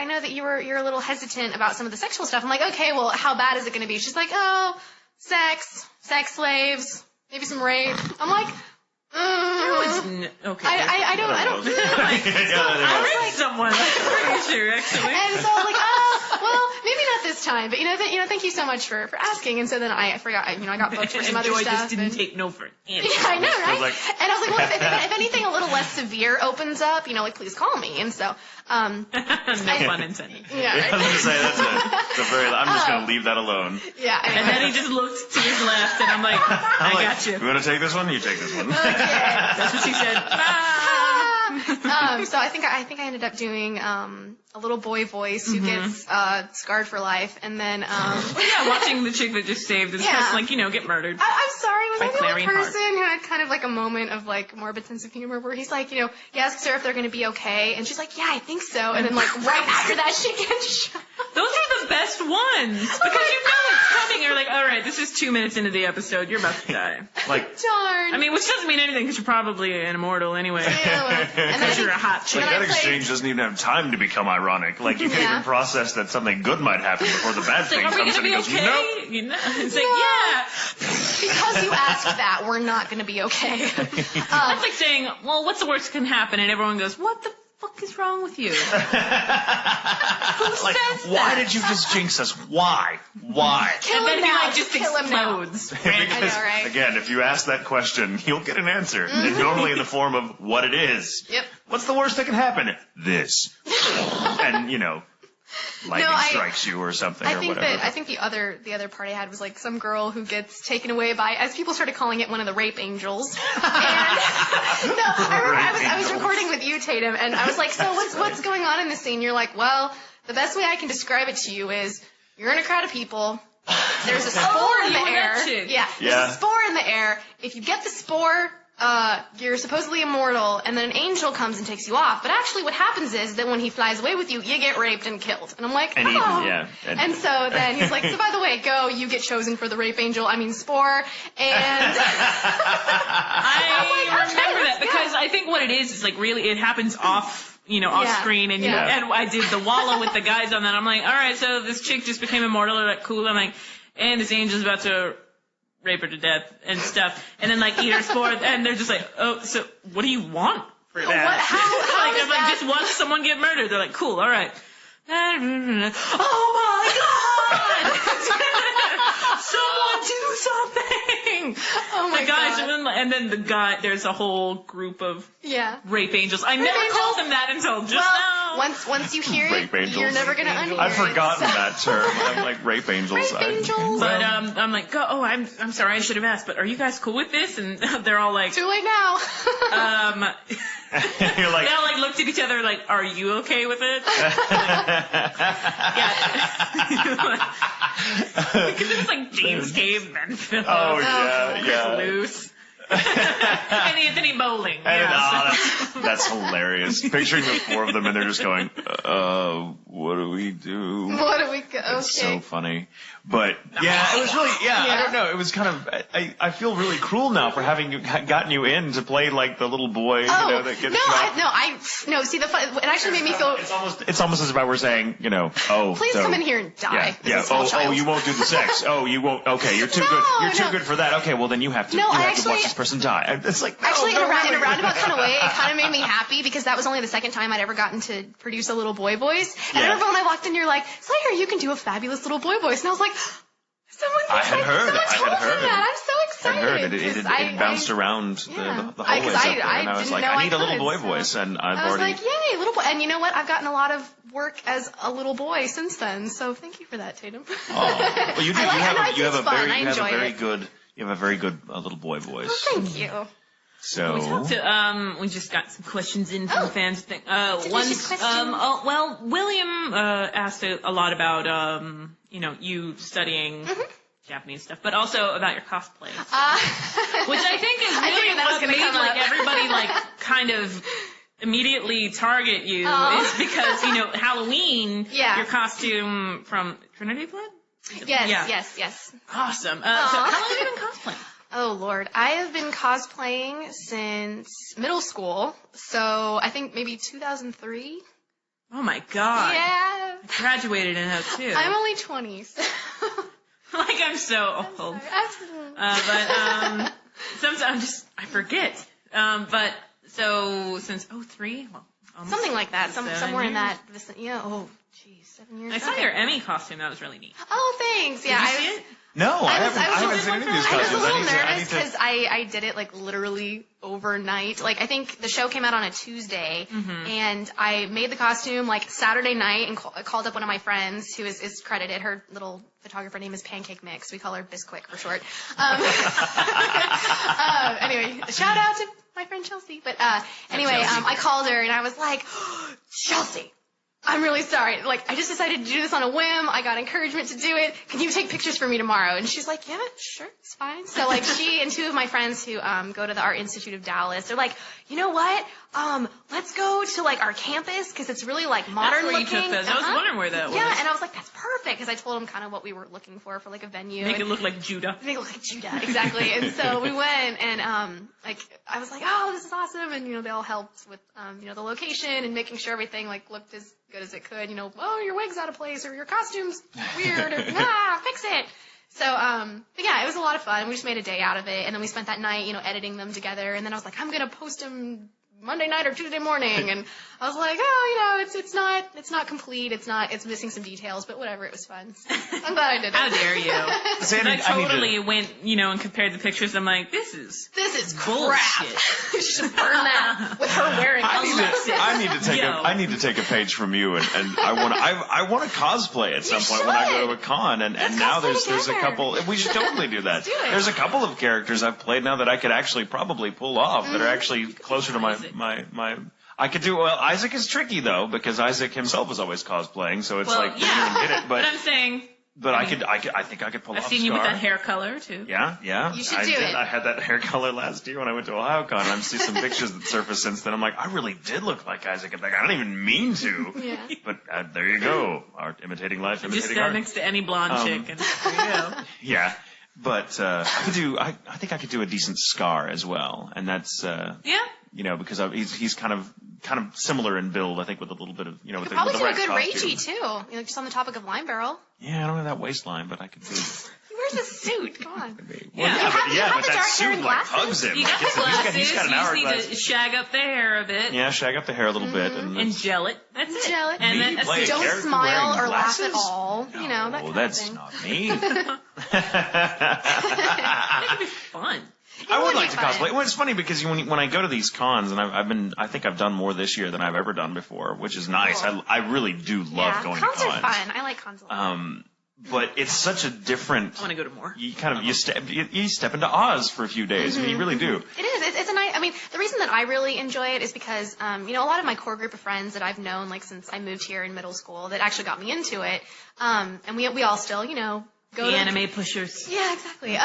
know that you're a little hesitant about some of the sexual stuff. I'm like, okay, well, how bad is it gonna be? She's like, oh, sex slaves, maybe some rape. I'm like. Okay. I don't. I read someone. I'm pretty sure, actually. And so I was like, well, maybe not this time, but thank you so much for asking. And so then I forgot, I got booked for some And other Joy stuff. just didn't and- take no for an Yeah, answer. I know, right? like- And I was like, well, if anything a little less severe opens up, please call me. And so, No pun intended. yeah, I was right. gonna say that's a very. I'm just gonna leave that alone. Yeah. And Anyway. then he just looked to his left, and I'm like, I got you. You want to take this one? You take this one. That's what she said. So I think I ended up doing a little boy voice who gets scarred for life, and then Yeah, watching the chick that just saved his Yeah. person, get murdered. I'm sorry, was By I the only Clarion Park. person who had kind of like a moment of like morbid sense of humor where he's like, he asks her if they're going to be okay, and she's like, yeah, I think so, and then like right after that she gets shot. Those are the best ones because you know it's coming. You're like, all right, this is 2 minutes into the episode. You're about to die. Like, Darn. I mean, which doesn't mean anything because you're probably an immortal anyway. Yeah, well, and then Because you're a hot chick. When that I played- exchange doesn't even have time to become ironic. Like, you can't Yeah. even process that something good might happen before the bad It's thing like, are we comes gonna and be he goes, okay? nope. You know? It's like, yeah. Because you asked that, we're not going to be okay. That's like saying, well, what's the worst that can happen? And everyone goes, what the fuck is wrong with you? Who Like, says why that? did you just jinx us? Why? Why? Kill And then him he now. just Kill him now. explodes. I know, right? Again, if you ask that question, you'll get an answer. And normally in the form of what it is. Yep. What's the worst that can happen? This. And, lightning strikes you or something or whatever. I think the other part I had was like some girl who gets taken away by, as people started calling it, one of the rape angels. And I remember I was recording with you, Tatum, and I was like, so what's going on in this scene? You're like, well, the best way I can describe it to you is you're in a crowd of people. There's a spore in the air. Yeah, there's a spore in the air. If you get the spore, you're supposedly immortal, and then an angel comes and takes you off. But actually what happens is that when he flies away with you, you get raped and killed. And I'm like, And so then he's like, so by the way, go, you get chosen for the rape angel, spore. And I remember that because I think what it is like really, it happens off screen, and and I did the wallow with the guys on that. I'm like, all right, so this chick just became immortal. They're like, cool. I'm like, and this angel's about to rape her to death and stuff, and then like eat her spore, and they're just like, oh, so what do you want for that? How like, I'm like, just watch someone get murdered. They're like, cool, all right. Oh my god! Someone do something! Oh my god! And then the guy, there's a whole group of rape angels. I never called them that until just now. Once you hear it, you're never gonna unhear it. I've forgotten that term. I'm like, rape angels. Rape angels. But I'm like, I'm sorry, I should have asked, but are you guys cool with this? And they're all like, too late now. You're like, they all like looked at each other like, are you okay with it? Because it was like James Cave, Ben Phillips. Oh yeah. Loose. And Anthony Bowling. That's hilarious. Picturing the four of them and they're just going, what do we do? What do we go? Okay. It's so funny. But it was really, I don't know. It was kind of, I feel really cruel now for having gotten you in to play like the little boy, that gets shot. See, it actually made me feel. It's almost as if I were saying, please come in here and die. Oh, you won't do the sex. Oh, you won't. Okay, you're too good. You're too good for that. Okay, well then you have to watch this person die. It's like, in a roundabout kind of way, it kind of made me happy because that was only the second time I'd ever gotten to produce a little boy voice. And I remember when I walked in, you're like, so I hear you can do a fabulous little boy voice, and I was like, I had heard that. I'm so excited. I heard it. It bounced around the hallways up there, and I was like, I need a little boy voice, and I was like, yay, little boy. And you know what? I've gotten a lot of work as a little boy since then, so thank you for that, Tatum. Oh, well, you do. You have a very good little boy voice. Oh, thank you. So we just got some questions in from fans. William asked a lot about you studying Japanese stuff, but also about your cosplay, which I think is really what made like everybody like kind of immediately target you is because Halloween, your costume from Trinity Blood. Yes. Awesome. So how long have you been cosplaying? Oh, Lord. I have been cosplaying since middle school, so I think maybe 2003. Oh, my God. Yeah. I graduated in 2002. I'm only 20, so. Like, I'm so old. But sometimes I forget. But, so, since 2003? Well, something like that. Somewhere in that vicinity. Yeah. Oh, geez, 7 years. I saw your Emmy costume. That was really neat. Oh, thanks. Yeah. Did you see it? No, I haven't seen any of these costumes. I was a little nervous because I did it like literally overnight. Like I think the show came out on a Tuesday, and I made the costume like Saturday night and called up one of my friends who is credited. Her little photographer name is Pancake Mix. We call her Bisquick for short. Anyway, shout out to my friend Chelsea. But anyway, I called her and I was like, Chelsea, I'm really sorry. Like, I just decided to do this on a whim. I got encouragement to do it. Can you take pictures for me tomorrow? And she's like, yeah, sure, it's fine. So, like, she and two of my friends who go to the Art Institute of Dallas, they're like, you know what? Let's go to, like, our campus because it's really, like, modern looking. That's where you took those. I was wondering where that was. Yeah, and I was like, that's perfect because I told them kind of what we were looking for like, a venue. Make it look like Judah. Make it look like Judah, exactly. And so we went and, like, I was like, oh, this is awesome. And, they all helped with, the location and making sure everything, like, looked as good as it could, oh, your wig's out of place or your costume's weird or fix it. So, but yeah, it was a lot of fun. We just made a day out of it. And then we spent that night, editing them together. And then I was like, I'm going to post them Monday night or Tuesday morning, and I was like, it's not complete, it's missing some details, but whatever, it was fun. So I'm glad I did it. How dare you? I totally went, and compared the pictures. I'm like, this is crap. You should burn that with her wearing. I need to take a page from you, and I want to cosplay at some point when I go to a con, and now there's a couple. We should totally do that. There's a couple of characters I've played now that I could actually probably pull off that are actually closer to my. I could do well. Isaac is tricky though because Isaac himself is always cosplaying, so it's you don't get it. But I'm saying. But I think I could pull off Scar. I've seen you with that hair color too. Yeah. You should do it. I had that hair color last year when I went to OhioCon. I've seen some pictures that surfaced since then. I'm like, I really did look like Isaac. I'm like, I don't even mean to. Yeah. But there you go. Art imitating life, imitating art. Just stand next to any blonde chick, and there you go. Yeah. But I think I could do a decent Scar as well, and that's because he's kind of similar in build. I think with a little bit of with the probably do right a good costume. Ragey too. Just on the topic of Line Barrel. Yeah, I don't have that waistline, but I could do. He wears a suit. Come on. But the that dark suit hair and hugs him. You got the glasses. He's got an you hourglass. just need to shag up the hair a bit. Yeah, shag up the hair a little bit and gel it. That's it. Gel it. And then don't smile or laugh at glasses? all. No, that kind that's of thing. not me. That could be fun. I would like to cosplay. Well, it's funny because when I go to these cons, and I think I've done more this year than I've ever done before, which is nice. Cool. I really do love going to cons. Cons are fun. I like cons a lot. But it's such a different. I want to go to more. You step into Oz for a few days. I mean, you really do. It is. It's a nice. I mean, the reason that I really enjoy it is because a lot of my core group of friends that I've known since I moved here in middle school that actually got me into it. And we all still go the anime pushers. Yeah, exactly.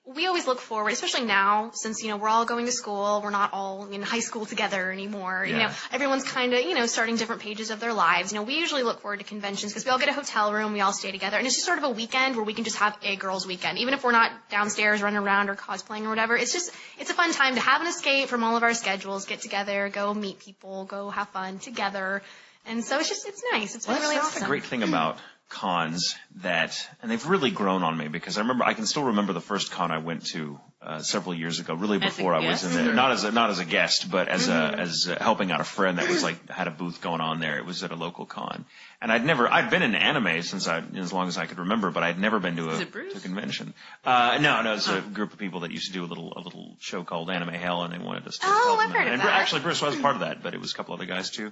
We always look forward, especially now, since, we're all going to school. We're not all in high school together anymore. Yeah. Everyone's kind of, starting different pages of their lives. We usually look forward to conventions because we all get a hotel room. We all stay together. And it's just sort of a weekend where we can just have a girls' weekend. Even if we're not downstairs running around or cosplaying or whatever. It's a fun time to have an escape from all of our schedules, get together, go meet people, go have fun together. And so it's nice. It's been really awesome. That's the great thing about cons and they've really grown on me because I can still remember the first con I went to several years ago, really before I was in there, not as a guest, but as helping out a friend that was had a booth going on there. It was at a local con, and I'd been in anime since as long as I could remember, but I'd never been to a convention. No, it's a group of people that used to do a little show called Anime Hell, and they wanted us to. I've heard of that. Actually, Bruce was part of that, but it was a couple other guys too.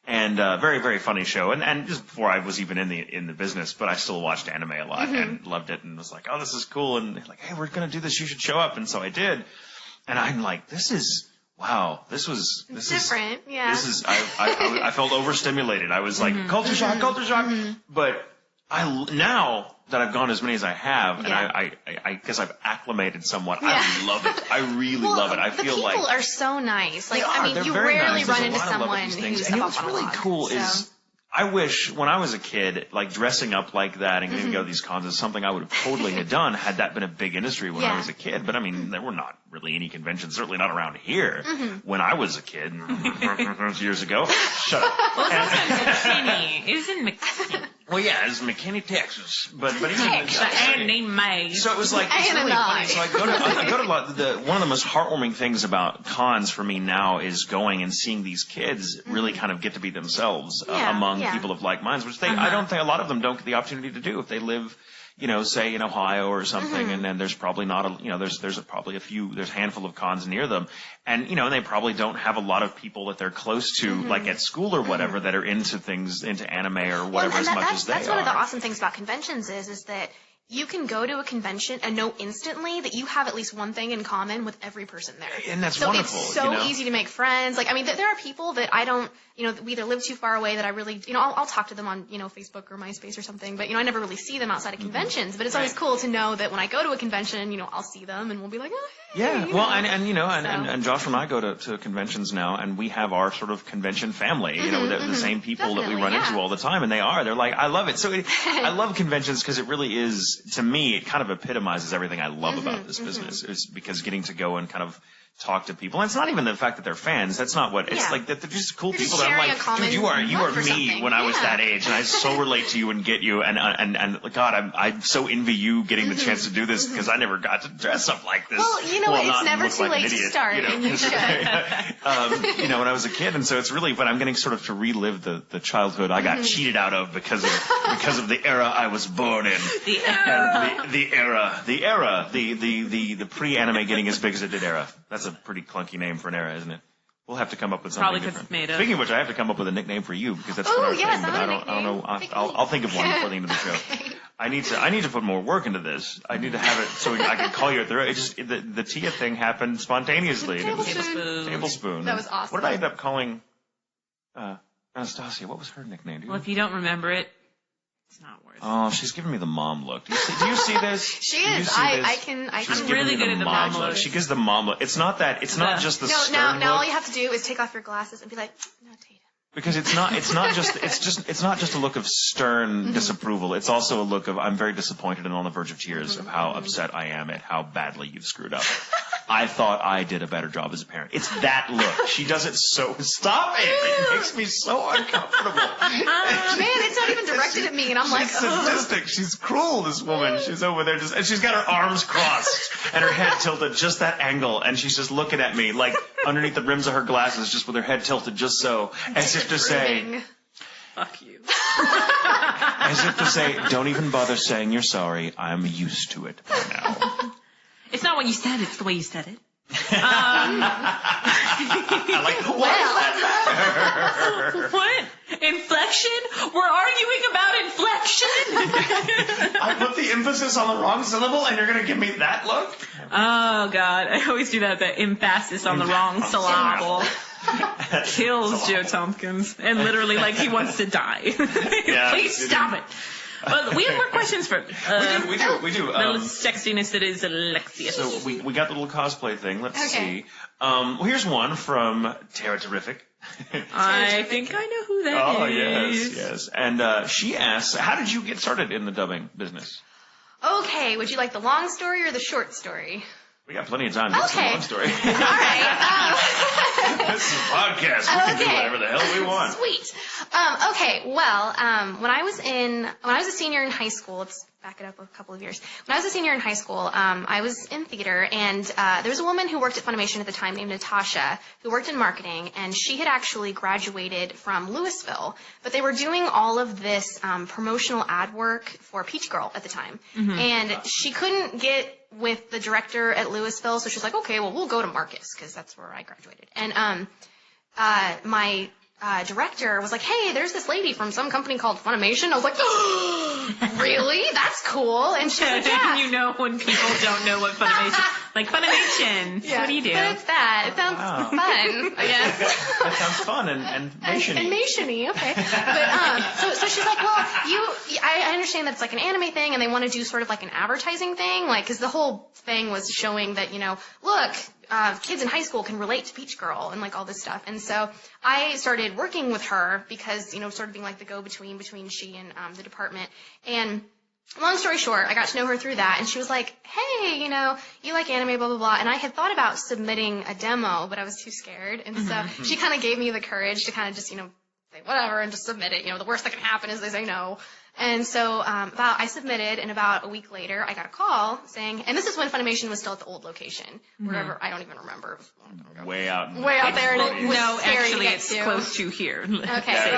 And very, very funny show. And just before I was even in the business, but I still watched anime a lot and loved it and was like, oh, this is cool. And they're like, hey, we're going to do this. You should show up. And so I did. And I'm like, this is different. Yeah. I felt overstimulated. I was like, culture shock. But now that I've gone as many as I have, and I guess I've acclimated somewhat. Yeah. I love it. I really love it. I feel like people are so nice. You very rarely nice. run There's into someone who's and what's really cool is I wish when I was a kid, dressing up like that and getting to go to these cons is something I would have totally had done had that been a big industry when I was a kid. But I mean, there were not really any conventions, certainly not around here when I was a kid years ago. Shut up. Well, it's also McKinney. It was in McKinney. Well, yeah, it was McKinney, Texas, but even so it was it's really funny. So I go to one of the most heartwarming things about cons for me now is going and seeing these kids really kind of get to be themselves among people of like minds, which I don't think a lot of them don't get the opportunity to do if they live, say in Ohio or something, and then there's probably not there's probably there's a handful of cons near them, and they probably don't have a lot of people that they're close to, like at school or whatever, that are into anime or whatever as much as they are. That's one of the awesome things about conventions is that you can go to a convention and know instantly that you have at least one thing in common with every person there. And that's wonderful. It's so easy to make friends. There are people that I don't, we either live too far away that I really, I'll talk to them on, Facebook or MySpace or something, but, I never really see them outside of conventions. But it's always cool to know that when I go to a convention, I'll see them and we'll be like, oh, hey. Yeah, well, and Josh and I go to conventions now, and we have our sort of convention family, the same people that we run into all the time, and they're like, I love it. So I love conventions because it really is, to me, it kind of epitomizes everything I love about this business. It's because getting to go and kind of talk to people. And it's not even the fact that they're fans. That's not what it's like. That they're just cool people that I'm like, dude, you are me when I was that age, and I so relate to you and get you. And God, I so envy you getting the chance to do this because I never got to dress up like this. Well, you know what? It's never too late to start, and you should. When I was a kid, and so it's really. But I'm getting sort of to relive the childhood I got cheated out of because of the era I was born in. The pre-anime getting as big as it did era. That's a pretty clunky name for an era, isn't it? We'll have to come up with something different. Speaking of which, I have to come up with a nickname for you because that's what I was saying. But I don't know. I'll think of one before the end of the show. Okay. I need to put more work into this. I need to have it so I can call you at the Tia thing happened spontaneously. Tablespoon. That was awesome. What did I end up calling Anastasia? What was her nickname? If you don't remember it, it's not worth it. Oh, she's giving me the mom look. Do you see this? She is. I'm really good at the mom look. She gives the mom look. It's not just the stern look. Now all you have to do is take off your glasses and be like, no, Tatum. Because it's not just a look of stern disapproval. It's also a look of I'm very disappointed and on the verge of tears of how upset I am at how badly you've screwed up. I thought I did a better job as a parent. It's that look. She does it so... Stop it! It makes me so uncomfortable. Man, it's not even directed at me, and I'm like... She's sadistic. She's cruel, this woman. She's over there and she's got her arms crossed and her head tilted just that angle, and she's just looking at me, like, underneath the rims of her glasses, just with her head tilted just so, as if to say... Fuck you. As if to say, don't even bother saying you're sorry. I'm used to it by now. It's not what you said, it's the way you said it. What? Inflection? We're arguing about inflection? I put the emphasis on the wrong syllable and you're going to give me that look? Oh, God. I always do that, the emphasis on the wrong syllable. Kills Joe Tompkins. And literally, like, he wants to die. Please stop it. Well, we have more questions for we do. The sexiness that is Alexius. So we got the little cosplay thing. Let's see. Well, here's one from Terri Terrific. I think I know who that is. Yes. And she asks, how did you get started in the dubbing business? Okay, would you like the long story or the short story? We got plenty of time to get some long story. All right. This is a podcast. We can do whatever the hell we want. Sweet. Okay. Well, when I was a senior in high school, let's back it up a couple of years. When I was a senior in high school, I was in theater, and there was a woman who worked at Funimation at the time named Natasha, who worked in marketing, and she had actually graduated from Louisville, but they were doing all of this promotional ad work for Peach Girl at the time, and she couldn't get with the director at Louisville, so she was like, okay, well, we'll go to Marcus, because that's where I graduated. And my director was like, hey, there's this lady from some company called Funimation. I was like, oh, really? That's cool. And she was like, yeah. You know when people don't know what Funimation... Like, Funimation. Yeah, what do you do? But it's that. It sounds fun, I guess. That sounds fun and nation-y. And nation-y, okay. But, so she's like, well, I understand that it's like an anime thing, and they want to do sort of like an advertising thing, like, because the whole thing was showing that, look, kids in high school can relate to Peach Girl and like all this stuff. And so I started working with her because, sort of being like the go-between between she and the department. And long story short, I got to know her through that, and she was like, hey, you like anime, blah, blah, blah. And I had thought about submitting a demo, but I was too scared. And so she kind of gave me the courage to kind of just, say whatever and just submit it. The worst that can happen is they say no. And so I submitted, and about a week later, I got a call saying, and this is when Funimation was still at the old location, wherever, I don't even remember. Way out there. No, actually, it's close to here. Okay,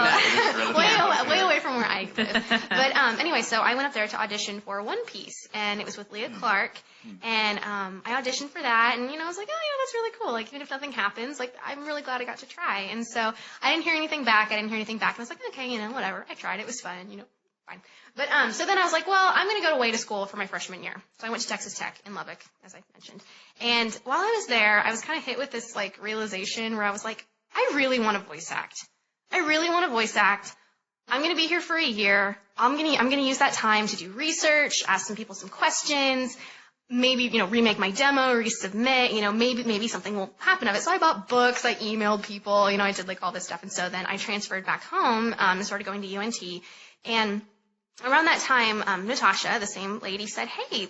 way away from where I live. But anyway, so I went up there to audition for One Piece, and it was with Leah Clark, and I auditioned for that, and I was like, oh, that's really cool. Like, even if nothing happens, like, I'm really glad I got to try. And so I didn't hear anything back. And I was like, okay, whatever. I tried. It was fun. Fine. But so then I was like, well, I'm going to go away to school for my freshman year. So I went to Texas Tech in Lubbock, as I mentioned. And while I was there, I was kind of hit with this like realization where I was like, I really want to voice act. I'm going to be here for a year. I'm going to use that time to do research, ask some people some questions, maybe, remake my demo, resubmit, maybe something will happen of it. So I bought books, I emailed people, I did like all this stuff. And so then I transferred back home, and started going to UNT. And around that time, Natasha, the same lady, said, "Hey,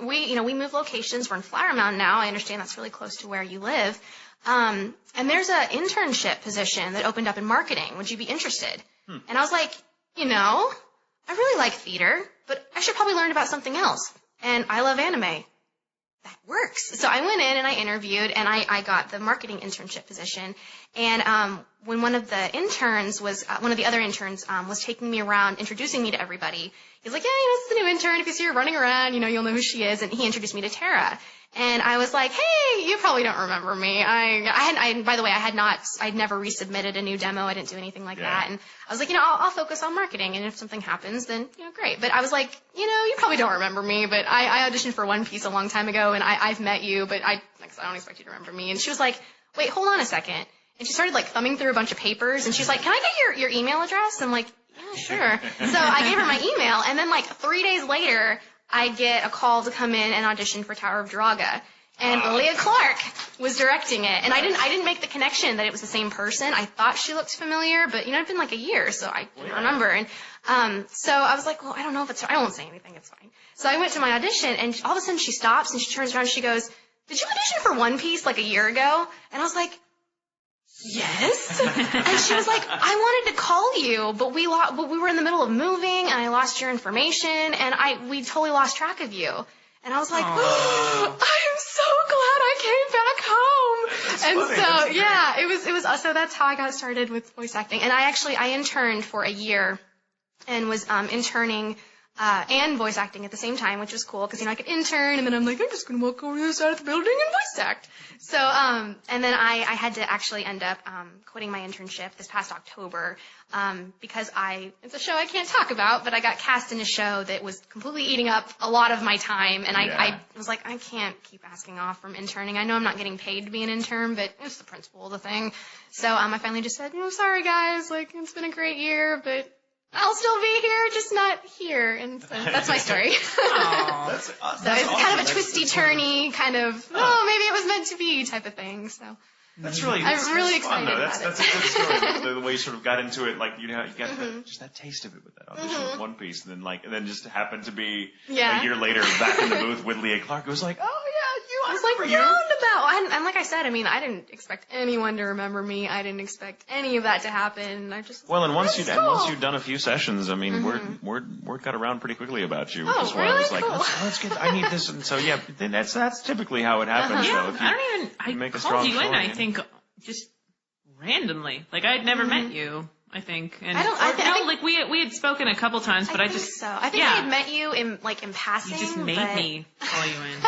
we moved locations. We're in Flower Mound now. I understand that's really close to where you live. And there's an internship position that opened up in marketing. Would you be interested?" And I was like, I really like theater, but I should probably learn about something else. And I love anime. That works. So I went in and I interviewed, and I got the marketing internship position. And when one of the other interns was taking me around, introducing me to everybody, he was like, "Yeah, this is the new intern. If you see her running around, you'll know who she is." And he introduced me to Tara. And I was like, "Hey, you probably don't remember me." By the way, I'd never resubmitted a new demo. I didn't do anything like that. And I was like, I'll focus on marketing. And if something happens, then, great. But I was like, you probably don't remember me, but I auditioned for One Piece a long time ago, and I've met you, but I don't expect you to remember me. And she was like, "Wait, hold on a second." And she started thumbing through a bunch of papers, and she's like, "Can I get your email address?" I'm like, "Yeah, sure." So I gave her my email, and then 3 days later, I get a call to come in and audition for Tower of Draga. And Leah Clark was directing it. And I didn't make the connection that it was the same person. I thought she looked familiar, but it'd been a year, so I didn't remember. And so I was like, "Well, I don't know if it's, I won't say anything, it's fine." So I went to my audition, and all of a sudden she stops and she turns around and she goes, "Did you audition for One Piece a year ago?" And I was like, "Yes." And she was like, "I wanted to call you, but we were in the middle of moving, and I lost your information, and we totally lost track of you." And I was like, "Oh, I'm so glad I came back home." It was so that's how I got started with voice acting. And I interned for a year and was interning and voice acting at the same time, which was cool because I could intern, and then I'm like, I'm just gonna walk over to the side of the building and voice act. So and then I had to actually end up quitting my internship this past October because it's a show I can't talk about, but I got cast in a show that was completely eating up a lot of my time, and I was like, I can't keep asking off from interning. I know I'm not getting paid to be an intern, but it's the principle of the thing. So I finally just said, "Sorry guys, it's been a great year, but I'll still be here, just not here." And so that's my story. That's so it's kind of a twisty-turny kind of, maybe it was meant to be type of thing. So that's really, I'm really excited about That's a good story. The way you sort of got into it, you got just that taste of it with that audition with One Piece, and then just happened to be a year later back in the booth with Leah Clark. It was like, "Oh yeah, you." I was like, roundabout. And like I said, I didn't expect anyone to remember me. I didn't expect any of that to happen. Once you'd done a few sessions, word got around pretty quickly about you. Which is why really? I was like, Cool. let's get. I need this, and so then that's typically how it happens. I called you in, I think, just randomly. I'd never met you, I think. And we had spoken a couple times, but I think I had met you in passing. You just made me call you in.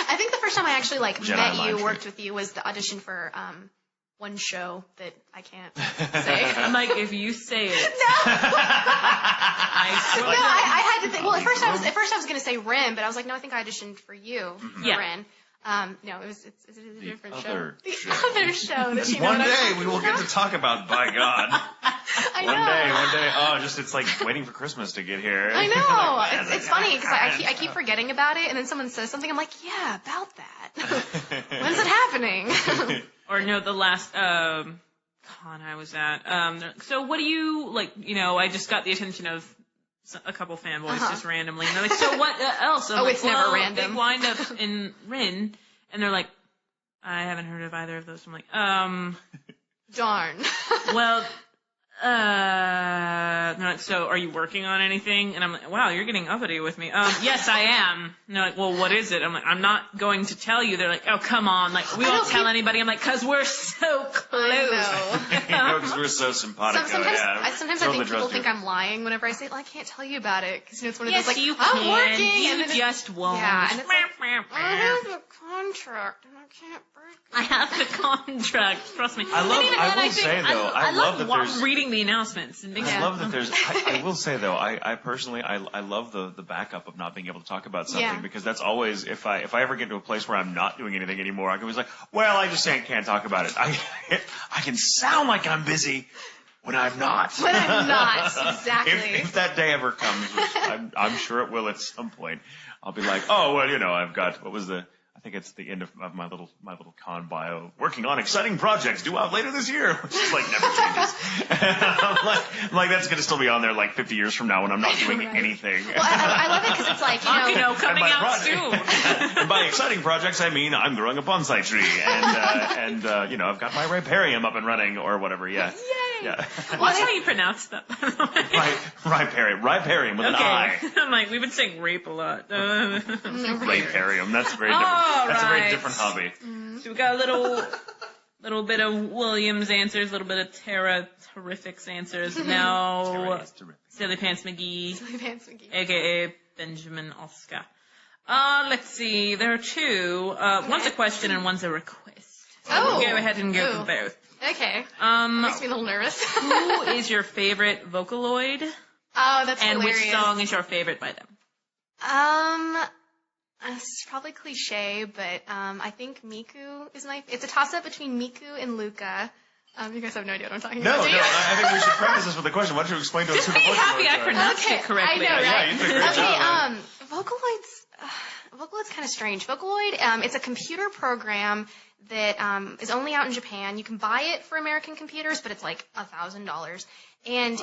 I think the first time I actually met you, worked with you, was the audition for one show that I can't say. I'm like, if you say it. No. I had to think. Well, at first I was going to say Ren, but I was like, no, I think I auditioned for you, Ren. No, it's a different show. The other show that One day we will get to talk about, by God. I know. One day. Oh, it's like waiting for Christmas to get here. I know. It's funny because I keep forgetting about it, and then someone says something. I'm like, yeah, about that. When's it happening? Or no, the last con I was at. So what do you I just got the attention of a couple fanboys just randomly, and they're like, "So what else?" It's never random. They wind up in Rin, and they're like, "I haven't heard of either of those." I'm like, darn. Well, they're like, "So are you working on anything?" And I'm like, "Wow, you're getting uppity with me." Yes, I am. And they're like, "Well, what is it?" I'm like, "I'm not going to tell you." They're like, "Oh, come on. We won't tell anybody." I'm like, "'Cause we're so close." Because we're so simpatico. Sometimes I think people think I'm lying whenever I say, I can't tell you about it. Because it's one of those you I'm can. working. You and just won't. Yeah, and it's like, I have a contract and I can't break it. I have the contract. Trust me. I love reading the announcements. I love that there's. I will say though, I personally love the backup of not being able to talk about something because that's always if I ever get to a place where I'm not doing anything anymore, I can always well, I just can't talk about it. I can sound like I'm busy when I'm not. When I'm not, exactly. If that day ever comes, which I'm sure it will at some point, I'll be like, oh well, I've got what was the. I think it's the end of my little con bio. Working on exciting projects due out later this year, which is like never changes. I'm like that's gonna still be on there like 50 years from now when I'm not doing anything. Well, I love it because it's like coming out soon. And by exciting projects, I mean I'm growing a bonsai tree, and I've got my riparium up and running or whatever. Yeah. Yay! Yeah. What's how you pronounce that? Riparium with an I. I'm like, we've been saying rape a lot. Riparium. That's very different. That's a very different hobby. So we got a little bit of Williams answers, a little bit of Terrific's answers. Now, Silly Pants McGee, aka Benjamin Oscar. Let's see. There are two. One's a question and one's a request. Oh. We'll go ahead and go for both. Okay. Makes me a little nervous. Who is your favorite Vocaloid? Oh, that's and hilarious. Which song is your favorite by them? It's probably cliche, but I think Miku is it's a toss-up between Miku and Luca. You guys have no idea what I'm talking about. No, I think we should preface this with a question. Why don't you explain to us who the Vocaloids are? Happy I pronounced it correctly. I know, right? Yeah, you did a great job. Vocaloid's kind of strange. Vocaloid, it's a computer program that is only out in Japan. You can buy it for American computers, but it's like $1,000. And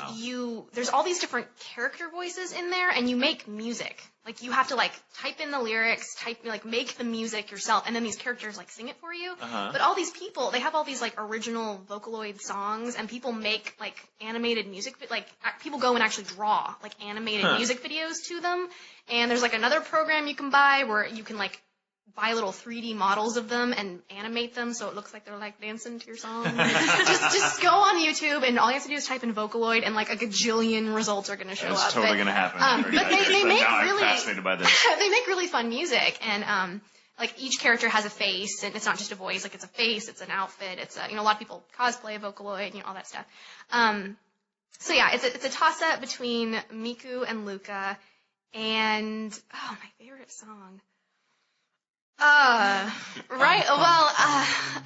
there's all these different character voices in there, and you make music. Like, you have to, type in the lyrics, make the music yourself, and then these characters, sing it for you. Uh-huh. But all these people, they have all these, original Vocaloid songs, and people make, animated music, people go and actually draw, animated music videos to them. And there's, another program you can buy where you can, buy little 3D models of them and animate them so it looks like they're dancing to your song. just go on YouTube and all you have to do is type in Vocaloid and a gajillion results are going to show up. It's totally going to happen. But they make I'm fascinated by this. they make really fun music and each character has a face and it's not just a voice, it's a face, it's an outfit, it's a lot of people cosplay Vocaloid, all that stuff. So yeah, it's a toss up between Miku and Luca and my favorite song. Right. Well,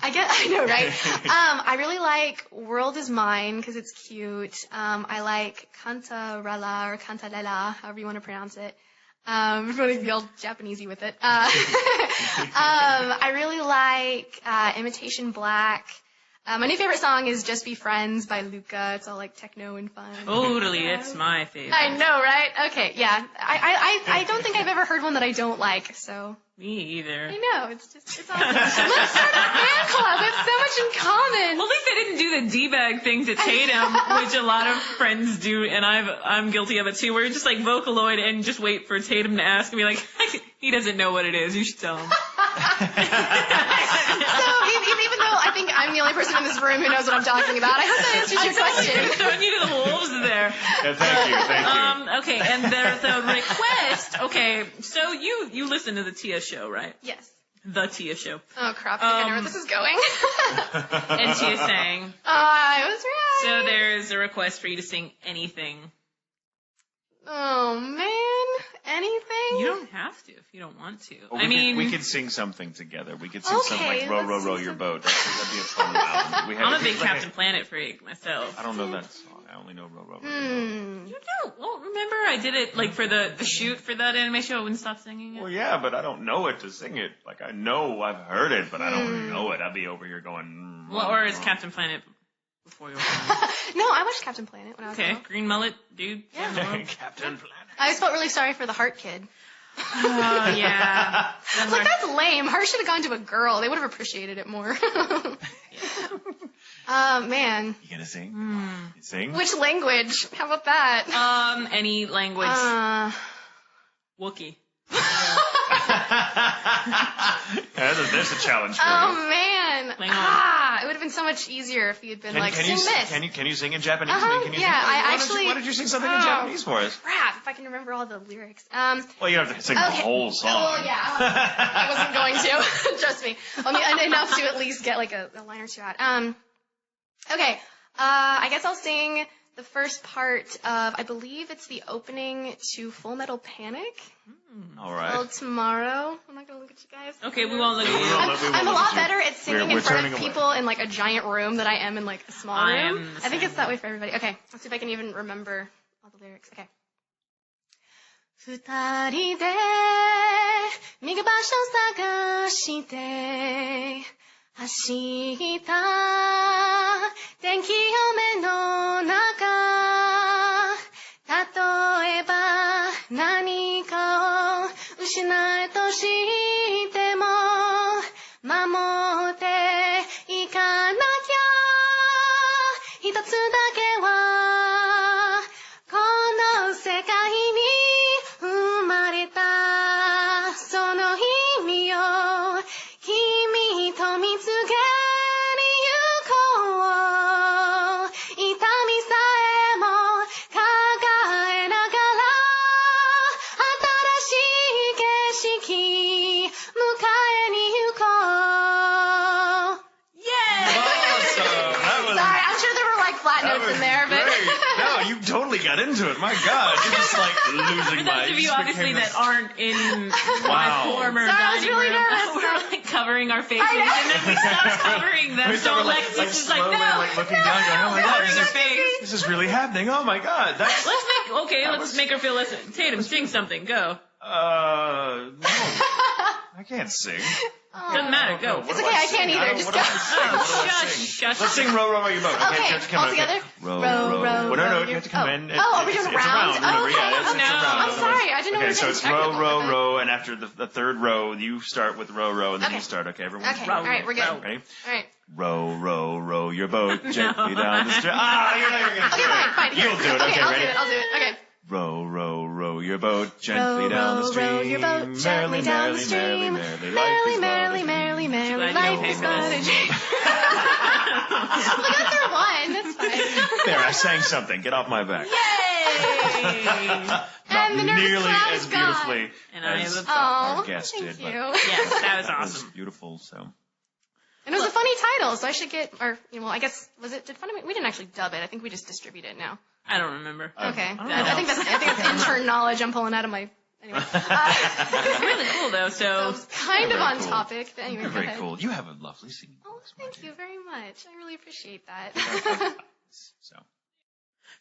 I know, right? I really like World Is Mine because it's cute. I like Cantarella or Cantarella, however you want to pronounce it. If you want to be all Japanesey with it. I really like Imitation Black. My new favorite song is Just Be Friends by Luca. It's all techno and fun. Totally, it's my favorite. I know, right? Okay, yeah. I don't think I've ever heard one that I don't like, so. Me either. I know, it's awesome. Let's start a fan club. We have so much in common. Well, at least I didn't do the D-bag things at Tatum, which a lot of friends do, and I'm guilty of it too, where you just Vocaloid and just wait for Tatum to ask and be like, he doesn't know what it is, you should tell him. So, even though I think I'm the only person in this room who knows what I'm talking about, I hope that answers your question. Throwing you to the wolves there. Yeah, thank you. Okay, and there's a request. Okay, so you listen to the Tia show, right? Yes. The Tia show. Oh, crap. I know where this is going. And Tia sang. I was right. So there's a request for you to sing anything. Oh, man. Anything? You don't have to if you don't want to. Well, we could sing something together. We could sing something like Row, Row, Row Your Boat. That'd be a fun album. I'm a big Captain Planet freak myself. I don't know that song. I only know Row, Row, Row Your Boat. You don't? Well, remember I did it for the shoot for that anime show. I wouldn't stop singing it. Well, yeah, but I don't know it to sing it. I know I've heard it, but I don't know it. I'd be over here going. Well, or is Captain Planet before you were born? No, I watched Captain Planet when I was little. Green mullet, dude. Yeah. Captain Planet. I always felt really sorry for the Heart Kid. Oh, yeah. That's lame. Heart should have gone to a girl. They would have appreciated it more. Man. You gonna sing? You sing? Which language? How about that? Any language. Wookiee. There's a challenge for you. Oh, man. It would have been so much easier if you'd been sing this. Can you sing in Japanese? Can you Yeah, why did you sing something in Japanese for us? Crap, if I can remember all the lyrics. Well, you have to sing the whole song. Well, yeah. I wasn't going to. Trust me. Enough to at least get a line or two out. Okay. I guess I'll sing the first part of, I believe it's the opening to Full Metal Panic. All right. Called Tomorrow. I'm not going to look at you guys. Okay, we won't look at you. I'm a lot better at singing in front of people in a giant room than I am in a small room. I think it's that way for everybody. Okay, let's see if I can even remember all the lyrics. Okay. 二人で逃げ場所探して走った天気雨の中例えば何かを失えとしても守っていかなきゃ一つだけはこの世界に生まれたその意味を君と見つけに行こう痛みさえも抱えながら新しい景色迎えに行こう Awesome. Sorry, I'm sure there were like flat notes in there, but No, you totally got into it. My God, you're just like losing For my. those of you just obviously became that this- aren't in Wow. my former Sorry, I was dining really room, nervous. we're like covering our faces, I know. and then we stopped covering them. We So started, Alexis is like, slowly, no, like looking down, going, oh my God, covering her face. this is really happening. Oh my God, that's. Let's make her feel listen. Tatum, sing something. Go. No, I can't sing. Doesn't matter. Go. What It's do okay, I can't sing? either, don't- just what do I go. sing? What do I Shush, sing? shush. Let's sing Row, Row, Row Your Boat. Okay, you have to come all in, together? Row, Row, row. row, Well, no, row you have to come your- in. Oh, are we doing It's rounds? a round. Remember, Okay. yeah, it's a No. round. I'm sorry, I didn't know we Okay, were so getting it's technical row, row, with it. row, and after the third row, you start with row, row, and then Okay. you start. Okay, everyone? Okay, all right, we're good. Ready? All right. Row, row, row your boat gently down the stream. You're not even going to Okay, fine. Here. You'll do it. Okay, I'll ready? do it. I'll do it. Okay. Row, row, row your boat gently Row, down the row, stream. row your boat gently down the stream. Merrily, Merrily, merrily, merrily, Glad you life is paid for but a this. dream. Well, I got there one. That's fine. There, I sang something. Get off my back. Yay! Not And the nervous nearly crowd as is gone. beautifully And I as am our Oh, guest thank did. you. But Yes, that was that was awesome. beautiful. So And it was a funny title, so I should get, or, well, I guess, did Funimation, we didn't actually dub it. I think we just distribute it now. I don't remember. Okay. I don't I know. think that's intern knowledge I'm pulling out of my, anyway. It's really cool though. So It's kind You're of very on cool. topic, but anyway, you're go very ahead. cool. You have a lovely singing Oh, voice. my thank dear. you very much. I really appreciate that.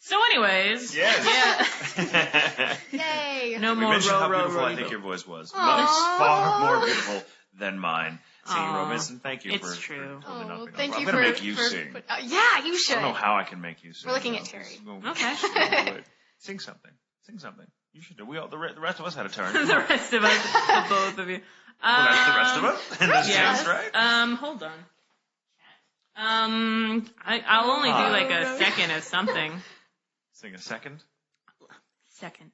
So anyways, yes. yeah. Yay. No We more mentioned how row, row, beautiful row. I think your voice was. Aw. It's far more beautiful than mine. Singing Aw. romance, and thank you It's for true. for totally not Oh, being thank over. you I'm gonna for, make you for sing. yeah, you I should. don't know how I can make you sing. We're looking at though. Terri. We'll- Okay. we'll do it. Sing something. Sing something. You should do. The rest of us had a turn. the rest of us, the both of you. Well, that's the rest of us in this Yeah. case, right? Hold on. I'll only do like a second of something. Sing a second. Second.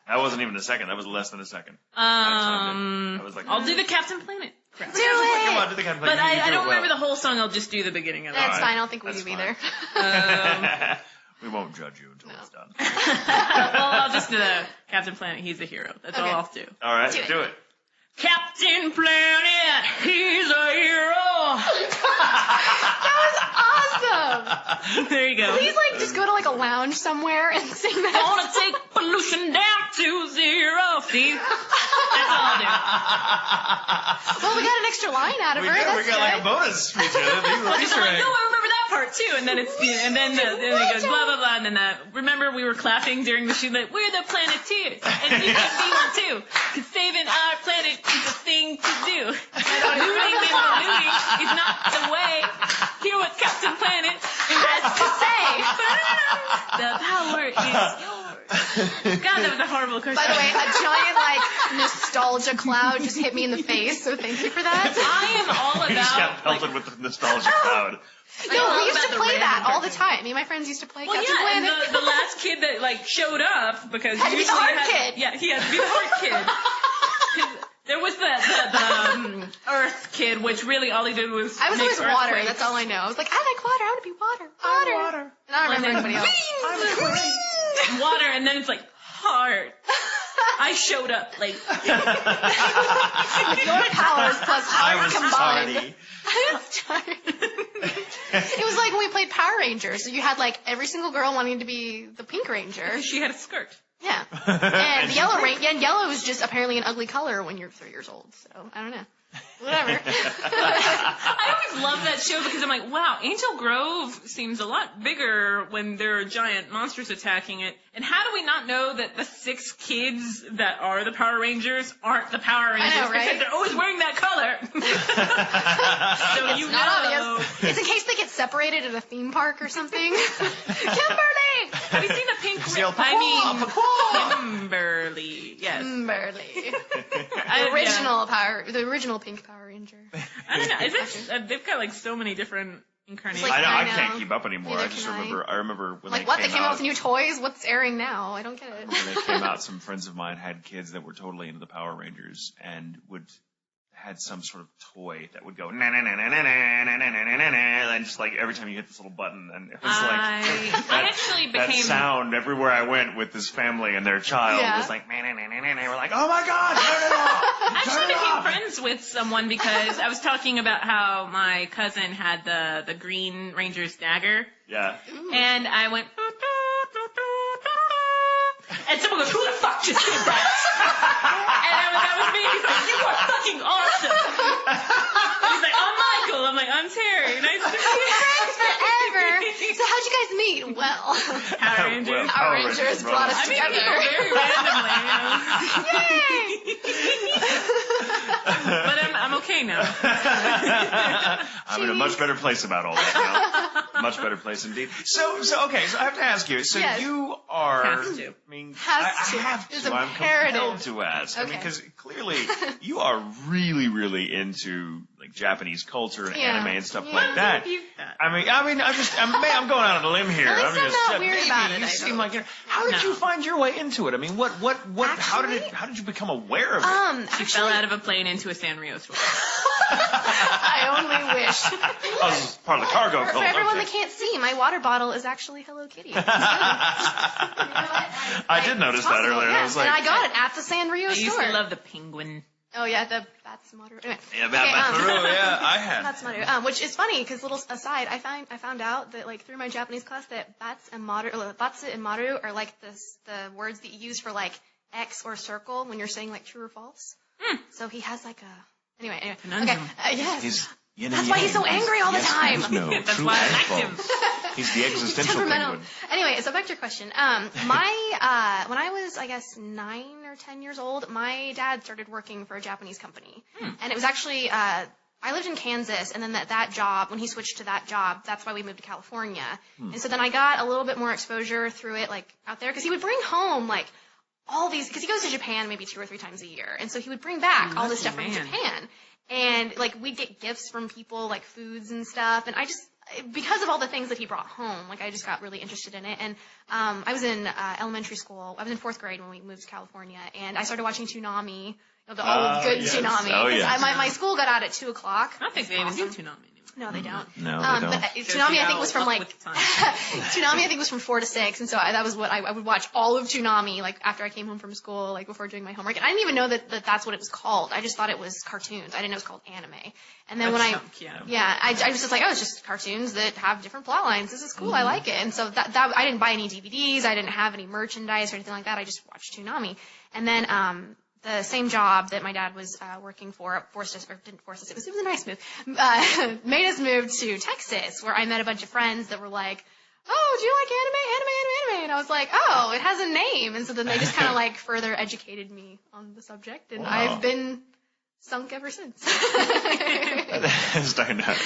That wasn't even a second. That was less than a second. That was like. I'll do the Captain Planet. Crap. Do Come on, it. do the kind of But you do I it don't well. remember the whole song. I'll just do the beginning of it. That's Alright. fine. I don't think we That's do fine. either. We won't judge you until No. it's done. Well, I'll just do the Captain Planet. He's the hero. That's Okay. all I'll do. All right, Do it. do it. Captain Planet, he's a hero. Awesome. There you go. Please, like, just go to like a lounge somewhere and sing that. Gonna take pollution down to zero. See? That's all I'll do. Well, we got an extra line out of We her. got That's like a good. bonus feature. These are Because Easter I'm like, eggs. no, I remember that part too. And then then it goes blah blah blah. And then remember we were clapping during the shoot like we're the Planeteers, and you can be one too. 'Cause saving our planet is a thing to do. And looting and polluting is not the way. Hear what Captain Planet has to say. The power is yours. God, that was a horrible question. By the way, a giant like nostalgia cloud just hit me in the face, so thank you for that. I am all We just got about pelted with the nostalgia cloud. No, all we used about to the play that random all the cartoons. time. Me and my friends used to play Well, Captain yeah, and Planet. the last kid that like showed up because Had to be the usually hard it had, kid. Yeah, he had to be the hard kid. 'Cause there was the Earth kid, which really all he did was I was make always water. earthquakes. That's all I know. I was like, I like water. I want to be water. Water. And I don't remember anybody else. Water, and then it's like heart. I showed up late. Your powers plus I heart was combined. tardy. It was like when we played Power Rangers. So you had like every single girl wanting to be the Pink Ranger. She had a skirt. Yeah. And the Yellow Ranger. Yeah, yellow is just apparently an ugly color when you're 3 years old. So I don't know. whatever. I always love that show because I'm like, wow, Angel Grove seems a lot bigger when there are giant monsters attacking it. And how do we not know that the 6 kids that are the Power Rangers aren't the Power Rangers? I know, right? Because they're always wearing that color. So It's not obvious. It's in case they get separated at a theme park or something. Kimberly! Have you seen the pink? Kimberly. Yes. Kimberly. The original pink Power Ranger. I don't know. Is it? They've got like so many different incarnations. Like, I can't keep up anymore. Neither I just can remember when Like, they what? came They came out out with new toys? What's airing now? I don't get it. when they came out, some friends of mine had kids that were totally into the Power Rangers and had some sort of toy that would go na na na na na na na na na na, and just like every time you hit this little button, and it was I actually that became sound everywhere I went with this family and their child was like na na na na na, and they were like, oh my god, turn it off! I actually became friends with someone because I was talking about how my cousin had the Green Ranger's dagger. Yeah. And I went, and someone goes, who the fuck just did that? And that was me. He's like, you are fucking awesome. And he's like, I'm Michael. I'm like, I'm Terri. Nice to meet you. Friends forever. So how'd you guys meet? Well, Power Rangers. Power Rangers brought us I meet together. people very randomly, Yay! But I'm okay now. I'm in a much better place about all that now. Much better place indeed. So okay, so I have to ask you. So Yes. you are. Has to. I mean, Has to. I have It's to. I'm imperative. compelled to ask. I mean, Okay. because clearly you are really, really into like Japanese culture and Yeah. anime and stuff Yeah. like that. I mean, I'm going out on a limb here. At least I'm just not weird maybe about it, You I seem don't. like how did you find your way into it? I mean, what? How did you become aware of it? She fell out of a plane into a Sanrio swirl. I only wish. Oh, this is part of the cargo For cult. everyone Okay. that can't see, my water bottle is actually Hello Kitty. I did notice that earlier. Yeah. I was like, and I got it at the Sanrio I used store. to love the penguin. Oh yeah, the Batsumaru. Anyway. yeah, Okay, yeah, I had. Batsumaru. Which is funny because little aside, I found out that like through my Japanese class that batsu and maru are like the words that you use for like X or circle when you're saying like true or false. So he has like a anyway. Okay, yes. He's yin and That's why yang. he's so angry all the Yes, time. No, That's true why I and liked false. him. He's the existential Temperamental. penguin. Anyway, so back to your question. When I was, I guess, 9 or 10 years old, my dad started working for a Japanese company. And it was actually, I lived in Kansas, and then that job, when he switched to that job, that's why we moved to California. And so then I got a little bit more exposure through it, like, out there, because he would bring home, like, all these, because he goes to Japan maybe 2 or 3 times a year. And so he would bring back all this stuff from Japan. And, like, we'd get gifts from people, like, foods and stuff. And I just, because of all the things that he brought home, like, I just got really interested in it. And I was in elementary school. I was in 4th grade when we moved to California. And I started watching Toonami, the old good yes. Toonami. Oh, yes. My school got out at 2 o'clock. I don't think they even do Toonami anymore. No, they don't. No, they don't. But Toonami, I think, was from, like, Toonami, I think, was from 4 to 6. And so that was what I would watch all of Toonami, like, after I came home from school, like, before doing my homework. And I didn't even know that that's what it was called. I just thought it was cartoons. I didn't know it was called anime. And then I was just like, oh, it's just cartoons that have different plot lines. This is cool. I like it. And so that I didn't buy any DVDs. I didn't have any merchandise or anything like that. I just watched Toonami. And then, the same job that my dad was working for didn't force us. It was a nice move. Made us move to Texas, where I met a bunch of friends that were like, "Oh, do you like anime? And I was like, "Oh, it has a name." And so then they just kind of like further educated me on the subject, and I've been sunk ever since.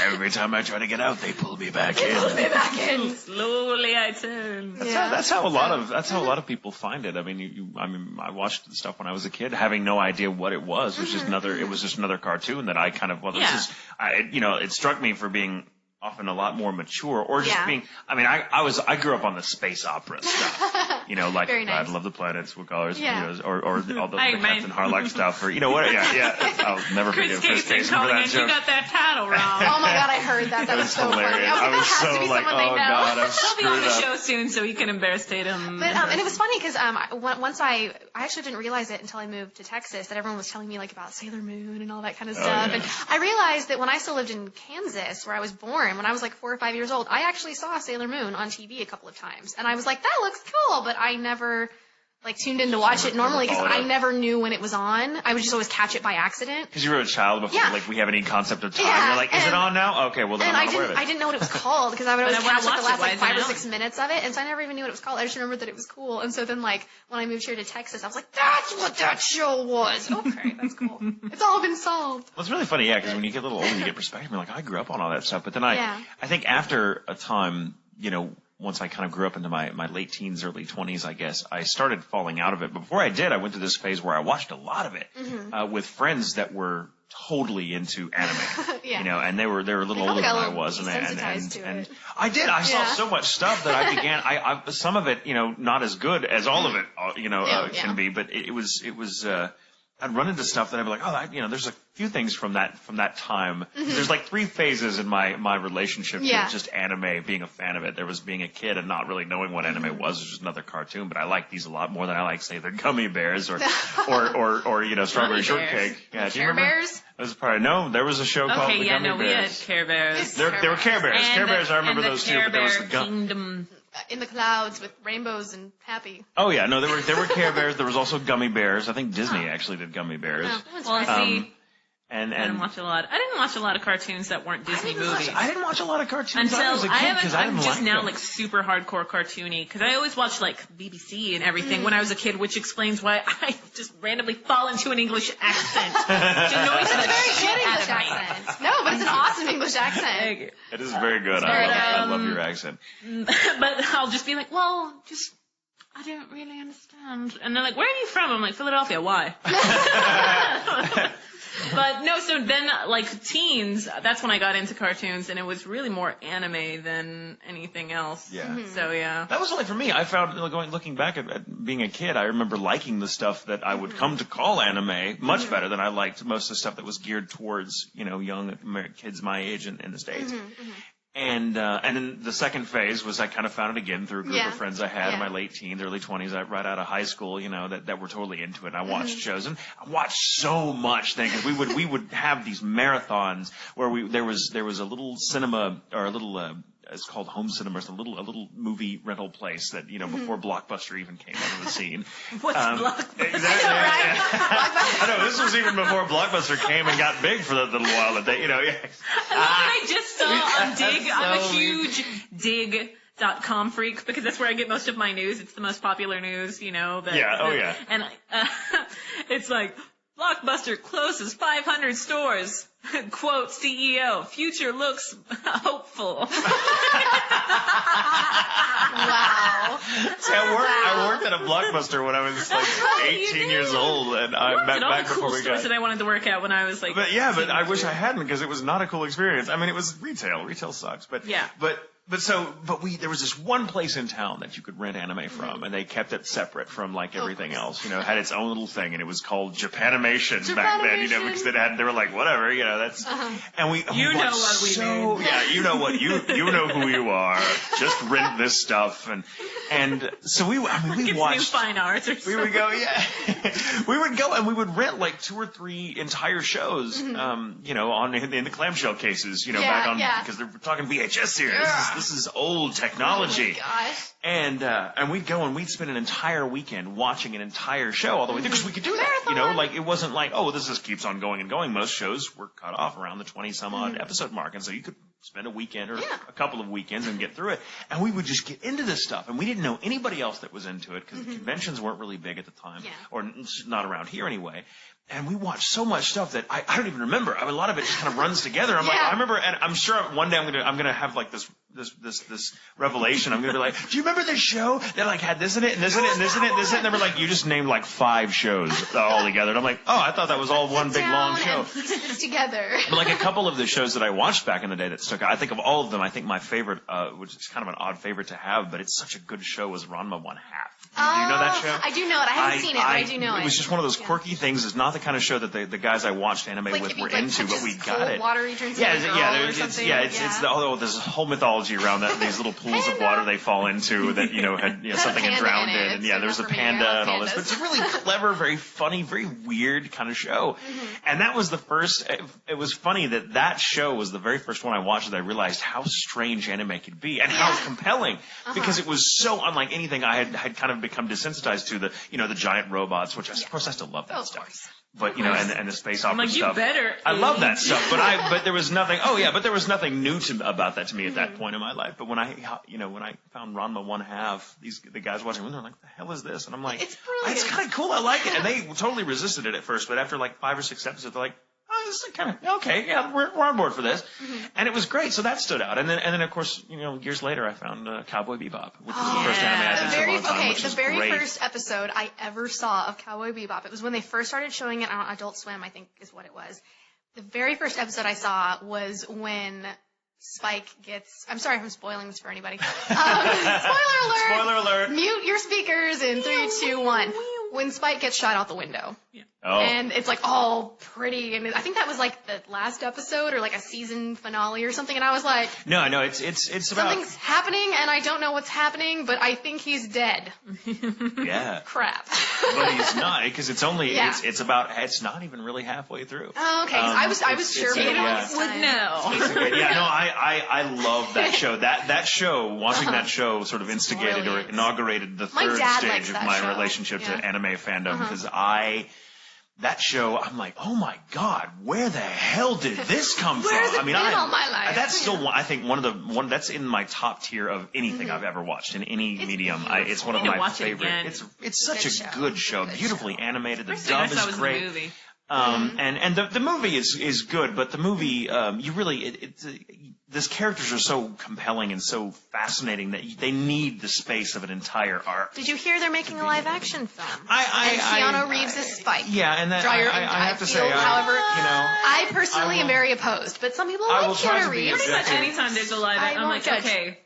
Every time I try to get out, they pull me back in. Slowly I turn. That's how a lot of people find it. I mean, I watched the stuff when I was a kid, having no idea what it was. It was just another cartoon that I kind of it struck me for being often a lot more mature, or just being. I mean, I grew up on the space opera stuff. Like Very nice. God Love the Planets, What Colors, Yeah. or all the Captain Harlock stuff, or what? Yeah. I'll never forgive Chris Casey for calling that it. joke. You got that title wrong. Oh my God, I heard that. That was so hilarious. funny. I was like, that has to be someone they know. God, I've He'll be on the screwed up. show soon, so you can embarrass Tatum. But and it was funny because once I actually didn't realize it until I moved to Texas that everyone was telling me like about Sailor Moon and all that kind of stuff. yeah. And I realized that when I still lived in Kansas, where I was born, when I was like 4 or 5 years old, I actually saw Sailor Moon on TV a couple of times, and I was like, that looks cool, but I never like tuned in to watch it normally because I never knew when it was on. I would just always catch it by accident. Because you were a child before, like we have any concept of time. Yeah, You're like, is it on now? Okay, well then and I'm not aware of it. I didn't know what it was called because I would always catch like the last 5 or 6 minutes of it, and so I never even knew what it was called. I just remembered that it was cool, and so then like when I moved here to Texas, I was like, that's what that show was. Okay, that's cool. It's all been solved. Well, it's really funny, because when you get a little older, you get perspective. You're like, I grew up on all that stuff, but then I think after a time, once I kind of grew up into my late teens, early 20s, I guess, I started falling out of it. But before I did, I went through this phase where I watched a lot of it with friends that were totally into anime. And they were a little older than I was, and I did. I saw so much stuff that I began. I some of it, not as good as all of it, can be, but it was. I'd run into stuff that I'd be like, there's a few things from that time. There's like 3 phases in my relationship with just anime, being a fan of it. There was being a kid and not really knowing what anime was. It was just another cartoon, but I like these a lot more than I like, say, the Gummy Bears or Strawberry Shortcake. Yeah, do you remember? Bears? It was probably, there was a show called the Gummy Bears. We had Care Bears. There were Care Bears. Care Bears, I remember those too, but there was the Kingdom. In the clouds with rainbows and happy. Oh yeah, no, there were Care Bears. There was also Gummy Bears. I think Disney actually did Gummy Bears. I didn't watch a lot. I didn't watch a lot of cartoons that weren't Disney movies. I didn't watch a lot of cartoons until I was a kid because I didn't like them. I'm just now like super hardcore cartoony because I always watched like BBC and everything when I was a kid, which explains why I just randomly fall into an English accent. It's a very good English accent. No, but it's an awesome English accent. Thank you. It is very good. I love your accent. But I'll just be like, I don't really understand. And they're like, where are you from? I'm like, Philadelphia. Why? But no, so then like teens, that's when I got into cartoons, and it was really more anime than anything else. Yeah. So yeah. That was only for me. I found looking back at being a kid, I remember liking the stuff that I would come to call anime much better than I liked most of the stuff that was geared towards young kids my age in the States. And then the second phase was I kind of found it again through a group of friends I had in my late teens, early 20s, right out of high school, that were totally into it. And I watched shows, and I watched so much thing, because we would have these marathons where there was a little cinema, or a little it's called home cinema, a little movie rental place that before Blockbuster even came onto the scene. What's Blockbuster? Exactly. I know, this was even before Blockbuster came and got big for that little while that they I just saw on Dig. I'm a huge Dig.com freak because that's where I get most of my news. It's the most popular news, And it's like, Blockbuster closes 500 stores. Quote CEO, future looks hopeful. Wow. See, I worked at a Blockbuster when I was like 18 years old, and back before we got. Stores that I wanted to work at when I was like. But I wish I hadn't, because it was not a cool experience. I mean, it was retail. Retail sucks, but there was this one place in town that you could rent anime from, and they kept it separate from like everything else. Had its own little thing, and it was called Japanimation back then. Because they were like, whatever, that's. And we know what we mean. Yeah, you know what you know who you are. Just rent this stuff, and so we watched. New fine arts or something. We would go, we would go and we would rent like 2 or 3 entire shows, in the clamshell cases, back on because they're talking VHS here. This is old technology. Oh my gosh. And we'd go and we'd spend an entire weekend watching an entire show all the way through, because we could do that. Like it wasn't like, this just keeps on going and going. Most shows were cut off around the 20 some odd episode mark, and so you could spend a weekend or a couple of weekends and get through it. And we would just get into this stuff, and we didn't know anybody else that was into it, because the conventions weren't really big at the time, or not around here anyway. And we watched so much stuff that I don't even remember. I mean, a lot of it just kind of runs together. I'm like, I remember, and I'm sure one day I'm gonna have like this revelation. I'm gonna be like, do you remember this show that like had this in it and this in it and this in it and this in it? And they were like, you just named like 5 shows all together. And I'm like, I thought that was all one big long show. Piece it together. But like a couple of the shows that I watched back in the day that stuck out, I think of all of them, I think my favorite, which is kind of an odd favorite to have, but it's such a good show, was Ranma 1/2. Do you know that show? I do know it. I haven't seen it, but I do know it. It was just one of those quirky things. It's not the kind of show that the guys I watched anime with were into, but we got it. Watery drinks It's this whole mythology mythology around that, these little pools of water they fall into that, had, something had drowned in. And there was a panda and all this. But it's a really clever, very funny, very weird kind of show. And that was the first, it was funny that show was the very first one I watched that I realized how strange anime could be and how compelling, because it was so unlike anything I had kind of become desensitized to, the giant robots, which of course I still love that stuff. But, and the space opera stuff. You better. I love that stuff, but there was nothing, but there was nothing new about that to me at that point in my life. But when I found Ranma 1/2, the guys watching, they're like, what the hell is this? And I'm like, it's kind of cool, I like it. And they totally resisted it at first, but after like 5 or 6 episodes, they're like, oh, this is kind of, okay, yeah, we're on board for this. And it was great, so that stood out. And then of course, years later, I found Cowboy Bebop, which was the first anime I'd been to in a long time, which was great. The very first episode I ever saw of Cowboy Bebop, it was when they first started showing it on Adult Swim, I think is what it was. The very first episode I saw was when Spike gets... I'm sorry if I'm spoiling this for anybody. Spoiler alert! Spoiler alert! Mute your speakers in 3, 2, 1. When Spike gets shot out the window. Yeah. Oh. And it's like all pretty, and I think that was like the last episode or like a season finale or something, and I was like, No, it's about... Something's happening, and I don't know what's happening, but I think he's dead. Yeah. Crap. But he's not, because it's only, it's not even really halfway through. Oh, okay, 'cause I was sure Tatum would know. Yeah, no, I love that show. That show, watching that show sort of instigated or inaugurated the third stage of my relationship to anime fandom, because that show, I'm like, oh my God, where the hell did this come from? Where's it been all my life? That's still I think one that's in my top tier of anything I've ever watched in any medium. It's one of my favorite. It's such a good show, beautifully animated. The dub is great. And the movie is good, but the movie, these characters are so compelling and so fascinating that they need the space of an entire arc. Did you hear they're making a live action film? And Keanu Reeves is Spike. Yeah, and that, I have to say, I personally am very opposed, but some people like Keanu Reeves. Pretty much anytime there's a live action, I'm like, okay.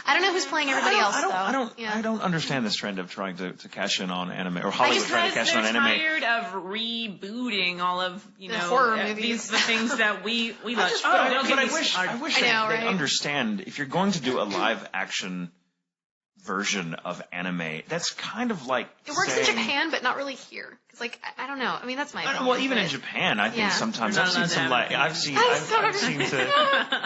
I don't know who's playing everybody else, though. I don't understand this trend of trying to cash in on anime, or Hollywood trying to cash in on anime. They're tired of rebooting all of, the horror movies. The things that we love. I wish they'd understand, if you're going to do a live action version of anime, that's kind of like it works in Japan, but not really here. It's like, I don't know. I mean, that's my opinion. Well, even in Japan, I think sometimes I've seen some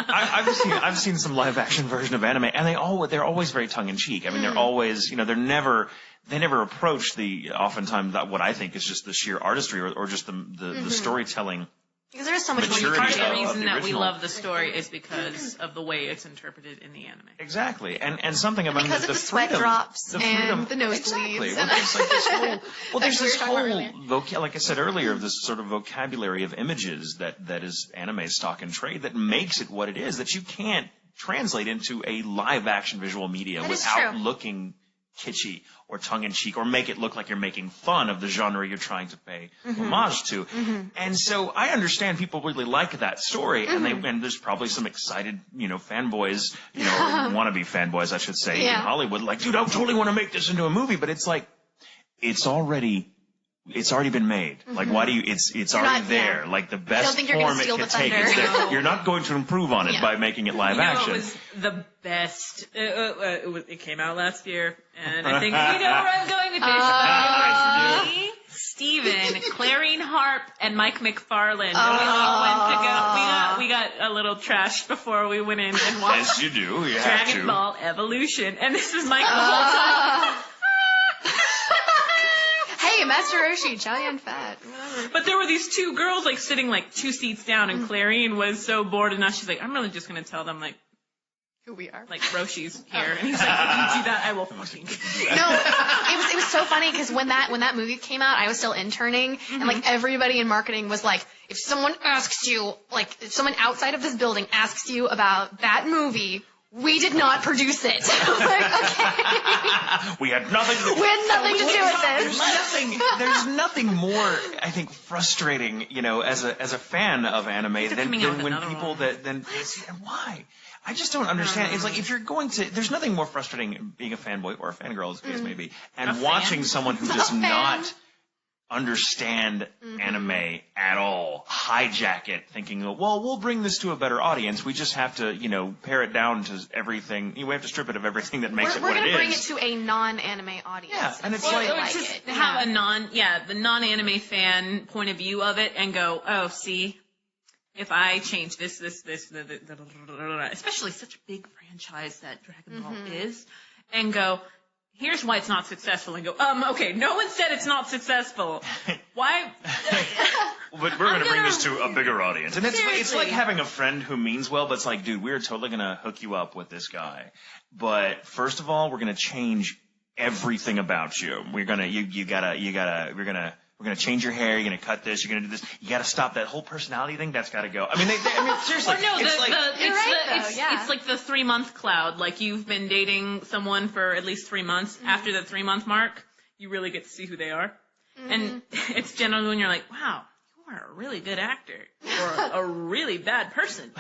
I've seen some live action version of anime, and they're always very tongue in cheek. I mean, they're always, they never approach oftentimes what I think is just the sheer artistry or just the storytelling. Because there is so much more. Part of the reason that we love the story is because of the way it's interpreted in the anime. Exactly, and something about because of the sweat drops and the nosebleeds. Exactly. There's this whole like I said earlier, this sort of vocabulary of images that is anime stock in trade that makes it what it is, that you can't translate into a live action visual media without looking kitschy or tongue-in-cheek, or make it look like you're making fun of the genre you're trying to pay homage to. And so I understand people really like that story, and there's probably some excited, fanboys, wannabe fanboys, I should say, in Hollywood, like, dude, I totally want to make this into a movie, but it's like, it's already been made. Like, why do you, it's already there. Like, the best form it could take is there. You're not going to improve on it by making it live action. It was the best. It came out last year, and I think you know where I'm going with this. Steven, Clarine Harp, and Mike McFarland. And we all went to go. We got a little trashed before we went in and watched. As you do. You Dragon Ball Evolution, and this was Mike the whole time. Hey, Master Roshi, giant fat. Whatever. But there were these two girls like sitting like 2 seats down, and Clarine was so bored enough. She's like, I'm really just going to tell them like who we are. Like Roshi's here, and he's like, if you do that, I will fucking do that. No, it was so funny because when that movie came out, I was still interning, and like everybody in marketing was like, if someone asks you, like if someone outside of this building asks you about that movie, we did not produce it. Like, okay. We had nothing to do with this. There's nothing more, I think, frustrating, as a fan of anime than when people why? I just don't understand. It's like, if you're going to, there's nothing more frustrating being a fanboy or a fangirl, as the case may be, and watching someone who does not understand anime at all, hijack it, thinking, well, we'll bring this to a better audience. We just have to, pare it down to everything. We have to strip it of everything that makes it what it is. We're going to bring it to a non-anime audience. Yeah, and it's have the non-anime fan point of view of it and go, oh, see, if I change this, especially such a big franchise that Dragon Ball is, and go, here's why it's not successful, and go, okay, no one said it's not successful. Why? But we're going to bring this to a bigger audience. And it's like having a friend who means well, but it's like, dude, we're totally going to hook you up with this guy. But first of all, we're going to change everything about you. We're going to we're going to change your hair. You're going to cut this. You're going to do this. You got to stop that whole personality thing. That's got to go. I mean, seriously. Well, no, it's like the 3-month cloud. Like you've been dating someone for at least 3 months. After the 3-month mark, you really get to see who they are. And it's generally when you're like, wow, you are a really good actor or a really bad person.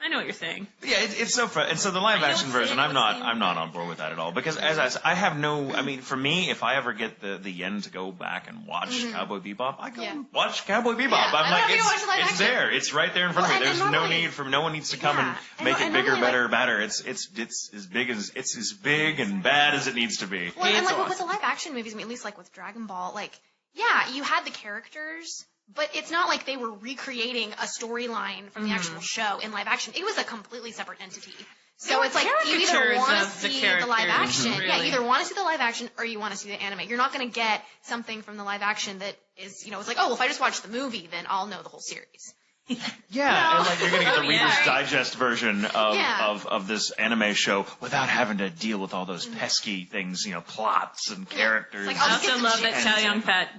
I know what you're saying. Yeah, it's so fun. And so the live action version, I'm not on board with that at all, because as I said, I have no. I mean, for me, if I ever get the yen to go back and watch Cowboy Bebop, I go and watch Cowboy Bebop. Yeah, I'm like, it's there, it's right there in front of me. There's no need for no one needs to come and make it bigger, better, badder. It's as big and bad as it needs to be. Well, and like with the live action movies, I mean, at least like with Dragon Ball, like you had the characters. But it's not like they were recreating a storyline from the actual show in live action. It was a completely separate entity. So it's like you either want to see the live action. Really. Yeah, you either want to see the live action or you want to see the anime. You're not going to get something from the live action that is, it's like, oh, well, if I just watch the movie, then I'll know the whole series. Yeah, and like you're gonna get the Reader's Digest version of this anime show without having to deal with all those pesky things, plots and characters. Like, I also love that Chow Yun-Fat,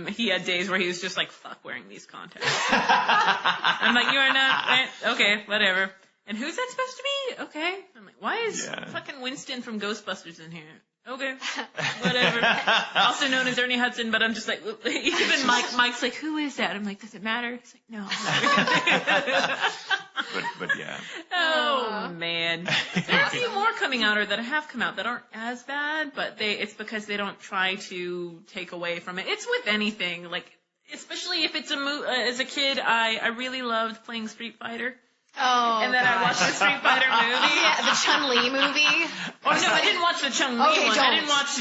he had days where he was just like, fuck wearing these contacts. I'm like, you are not, okay, whatever. And who's that supposed to be? Okay. I'm like, why is fucking Winston from Ghostbusters in here? Okay, whatever. Also known as Ernie Hudson, but I'm just like, even Mike's like, who is that? I'm like, does it matter? He's like, no. but yeah. Oh man, there are a few more coming out or that have come out that aren't as bad, but it's because they don't try to take away from it. It's with anything, like especially if it's as a kid, I really loved playing Street Fighter. Oh, and then I watched the Street Fighter movie. Yeah, the Chun-Li movie. Oh, no, I didn't watch the Chun-Li one. I didn't watch,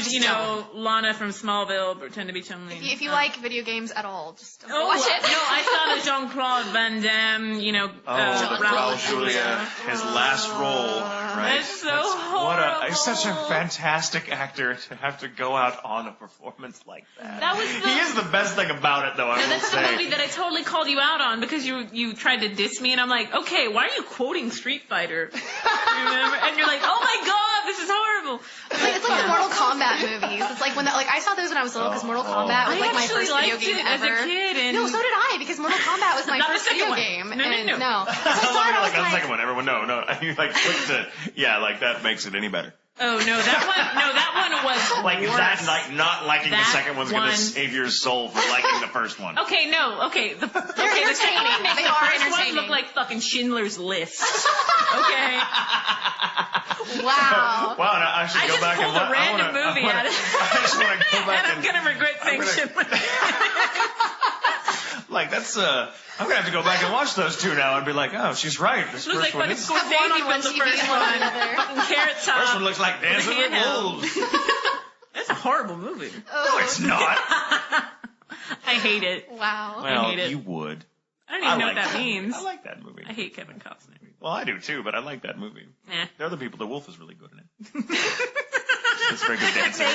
Lana from Smallville pretend to be Chun-Li. If you like video games at all, just don't watch it. No, I saw the Jean-Claude Van Damme, Raul Julia, his last role, right? That's so horrible. He's such a fantastic actor to have to go out on a performance like that. He is the best thing about it, though, I will say. That's the movie that I totally called you out on because you tried to diss me, and I'm like, okay, why are you quoting Street Fighter? Remember? And you're like, oh my god, this is horrible. It's like the Mortal Kombat movies. It's like when I saw those when I was little because Mortal Kombat was like my first video game ever. As a kid, and no, so did I because Mortal Kombat was my first video game. No. So I like the second one. Everyone, no. You like clicked it. Yeah, like that makes it any better. Oh no, that one was like worse. That like not liking the second one's gonna save your soul for liking the first one. Okay, no, okay. They're entertaining. They are entertaining. One look like fucking Schindler's List. Okay. Wow. Wow. Now I should go back and watch. I just pulled a random movie out of it. I just want to go back and I'm gonna regret saying Schindler's. Like that's I'm gonna have to go back and watch those two now and be like, oh, she's right. This looks first like one is Scorsese from the first one. Carrot Top. First one looks like Dancing with Wolves. That's a horrible movie. No, it's not. I hate it. Wow. Well, I hate it. You would. I don't even know what that means. I like that movie. I hate Kevin Costner. Well, I do too, but I like that movie. Nah. The other people, the Wolf is really good in it. It's very good dancing.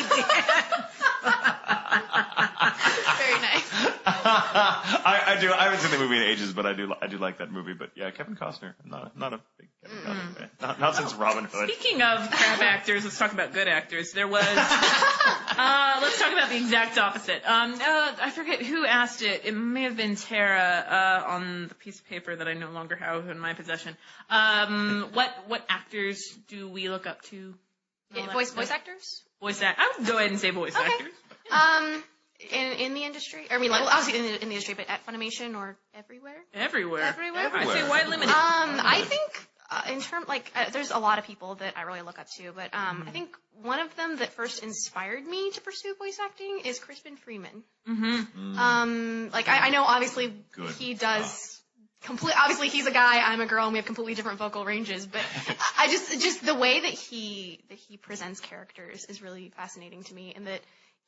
Very nice. I do. I haven't seen the movie in ages, but I do like that movie. But yeah, Kevin Costner. I'm not a big Kevin Costner fan. Not since Robin Hood. Speaking of crap actors, let's talk about good actors. There was. Let's talk about the exact opposite. I forget who asked it. It may have been Tara on the piece of paper that I no longer have in my possession. What actors do we look up to? Voice actors? I would go ahead and say voice actors. In the industry? I mean, like, well, obviously in the industry, but at Funimation or everywhere? Everywhere. Everywhere? I say why limited? I think there's a lot of people that I really look up to, but I think one of them that first inspired me to pursue voice acting is Crispin Freeman. I know obviously he does obviously he's a guy, I'm a girl, and we have completely different vocal ranges, but I just the way that he presents characters is really fascinating to me, and that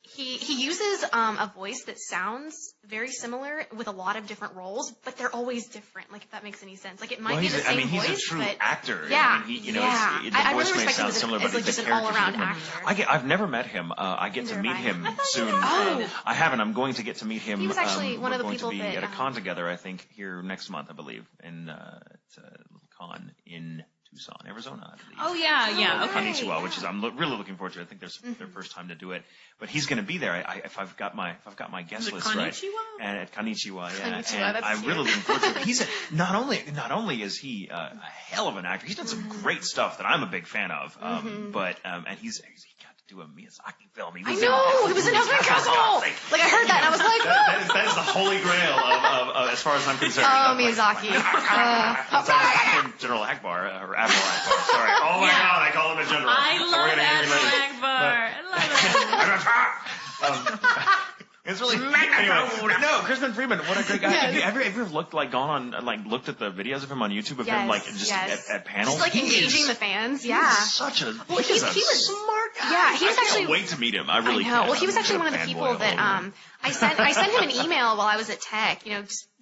he uses a voice that sounds very similar with a lot of different roles, but they're always different. Like, if that makes any sense. Like, it might be the same voice, he's a true actor. Yeah, I mean, the voice may sound similar, but like just an all-around actor. I've never met him. I get to meet him soon. I haven't. I'm going to get to meet him. He was actually one of the people that... We're going to be at a con together, I think, here next month, I believe, in a little con in Tucson, Arizona, I believe. Oh, yeah. Okay. Konnichiwa, which is I'm really looking forward to. I think there's their first time to do it, but he's going to be there. If I've got my guest list right, and at Konnichiwa, and I'm really looking forward to it. He's not only is he a hell of an actor, he's done some great stuff that I'm a big fan of, but and he got to do a Miyazaki film. He was he was in Heaven Castle. Like, I heard that, and I was like, that is the holy grail of as far as I'm concerned. Oh, Miyazaki. General Akbar, or Admiral Akbar, sorry. Oh my God, I call him a general. I love Admiral Akbar. I love it. It's really anyway. No, Crispin Freeman, what a great guy. Have you ever looked at the videos of him on YouTube of him at panels? Just like engaging the fans. Yeah. He's such a he was smart guy. Yeah, he was actually. I can't wait to meet him. I really know. Well, he was actually one of the people that I sent him an email while I was at Tech.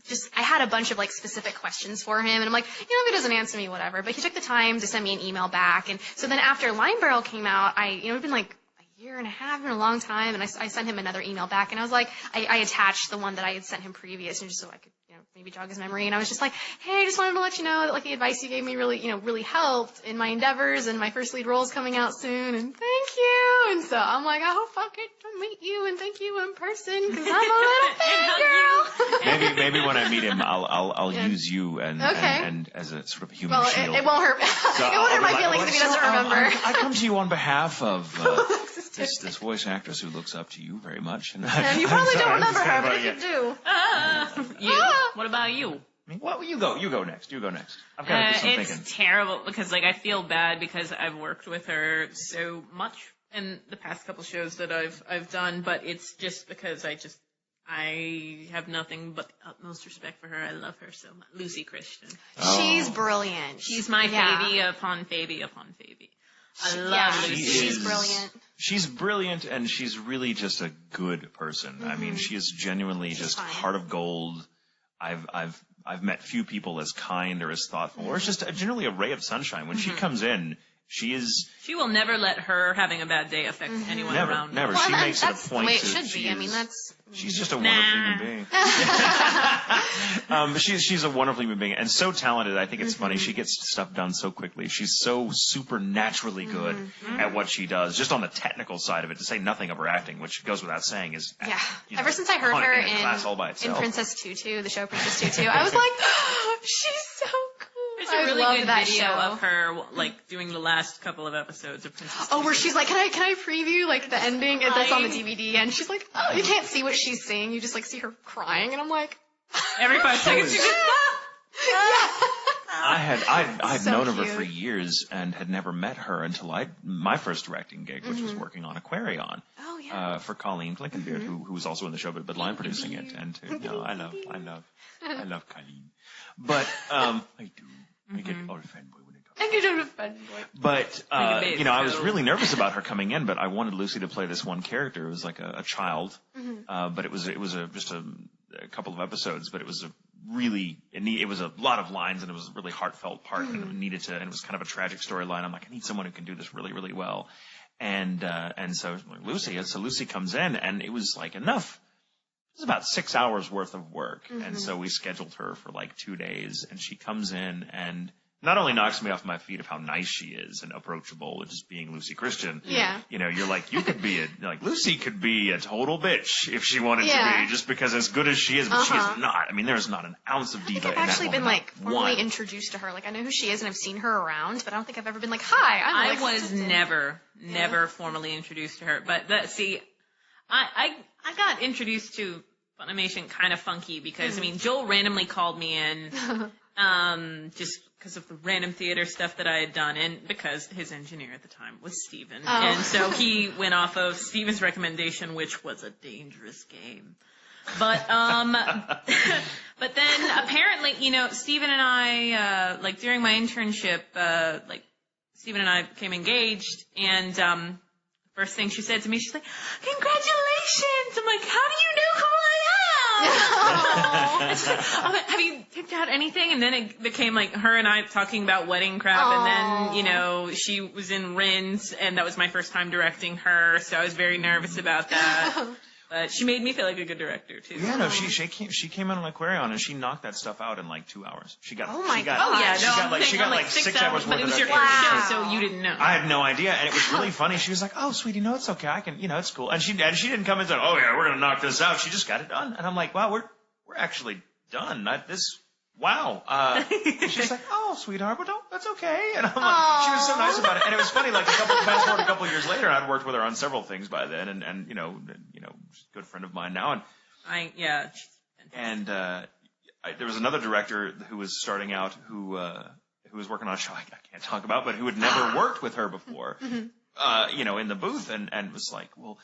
Just I had a bunch of specific questions for him, and I'm like, if he doesn't answer me, whatever. But he took the time to send me an email back, and so then after Line Barrel came out, it'd been like a year and a half, a long time, and I sent him another email back, and I was like, I attached the one that I had sent him previous, and just so I could maybe jog his memory, and I was just like, hey, I just wanted to let you know that the advice you gave me really helped in my endeavors, and my first lead role is coming out soon, and thank you. And so I'm like, I hope I get to meet you and thank you in person, because I'm a little fangirl. Maybe when I meet him, I'll use you and as a sort of human shield. It won't hurt. So it won't hurt my feelings if he doesn't remember. I come to you on behalf of this voice actress who looks up to you very much, and you probably don't remember her, but if you do. What about you? Well, you go next. I've got to do some thinking. It's terrible because I feel bad because I've worked with her so much in the past couple shows that I've done, but it's just because I have nothing but the utmost respect for her. I love her so much. Lucy Christian. She's brilliant. She's my Phoebe upon Phoebe upon Phoebe. I love Lucy. She's brilliant. She's brilliant, and she's really just a good person. I mean, she is genuinely just heart of gold. I've met few people as kind or as thoughtful, or it's just generally a ray of sunshine. When she comes in, she will never let her having a bad day affect anyone around. Never. Well, she makes it a point. That's the way it should be. I mean, she's just a wonderful human being. She's a wonderful human being and so talented. I think it's funny. She gets stuff done so quickly. She's so supernaturally good at what she does, just on the technical side of it, to say nothing of her acting, which goes without saying is ever since I heard her in Princess Tutu, the show Princess Tutu, I was like, she's so cool. There's a really good video of her doing the last couple of episodes of Princess Tutu. Where she's like, can I preview the ending that's on the DVD? And she's like, you can't see what she's saying, you just see her crying, and I'm like, every 5 seconds you just I had known of her for years and had never met her until my first directing gig, which was working on Aquarion. Oh yeah. For Colleen Blinkenbeard, who was also in the show but line producing it, and I love Colleen, but I do. I get all fanboy when I talk. But I was really nervous about her coming in, but I wanted Lucy to play this one character. It was like a child, but it was just a couple of episodes, but it was it was a lot of lines, and it was a really heartfelt part, and it was kind of a tragic storyline. I'm like, I need someone who can do this really, really well, and so Lucy comes in, and it was enough. It was about 6 hours worth of work. And so we scheduled her for 2 days, and she comes in and not only knocks me off my feet of how nice she is and approachable, just being Lucy Christian. Yeah. You're like, you could be Lucy could be a total bitch if she wanted to be, just because as good as she is, but she is not. I mean, there's not an ounce of diva in that woman. I've actually been formally introduced to her. I know who she is and I've seen her around, but I don't think I've ever been hi, I'm I was never formally introduced to her. But I got introduced to Funimation kind of funky because, Joel randomly called me in just because of the random theater stuff that I had done, and because his engineer at the time was Steven. And so he went off of Steven's recommendation, which was a dangerous game. But but then apparently, Steven and I, during my internship, Steven and I became engaged, and first thing she said to me, she's like, "Congratulations!" I'm like, "How do you know who I am?" And she's like, "Have you picked out anything?" And then it became like her and I talking about wedding crap, and then she was in Rins, and that was my first time directing her, so I was very nervous about that. But she made me feel like a good director too. Yeah, no, she came in on Aquarion and she knocked that stuff out in like 2 hours. She got she got like 6 hours worth of it. But it was your first show, so you didn't know. I had no idea, and it was really funny. She was like, "Oh, sweetie, no, it's okay. I can, it's cool." And she didn't come in and say, "Oh yeah, we're gonna knock this out." She just got it done, and I'm like, "Wow, we're actually done." Wow. She's like, "Oh, sweetheart, but that's okay." And I'm like, she was so nice about it. And it was funny, like fast forward a couple of years later, I'd worked with her on several things by then, and she's a good friend of mine now. And there was another director who was starting out who was working on a show I can't talk about, but who had never worked with her before. In the booth, and was like, "Well,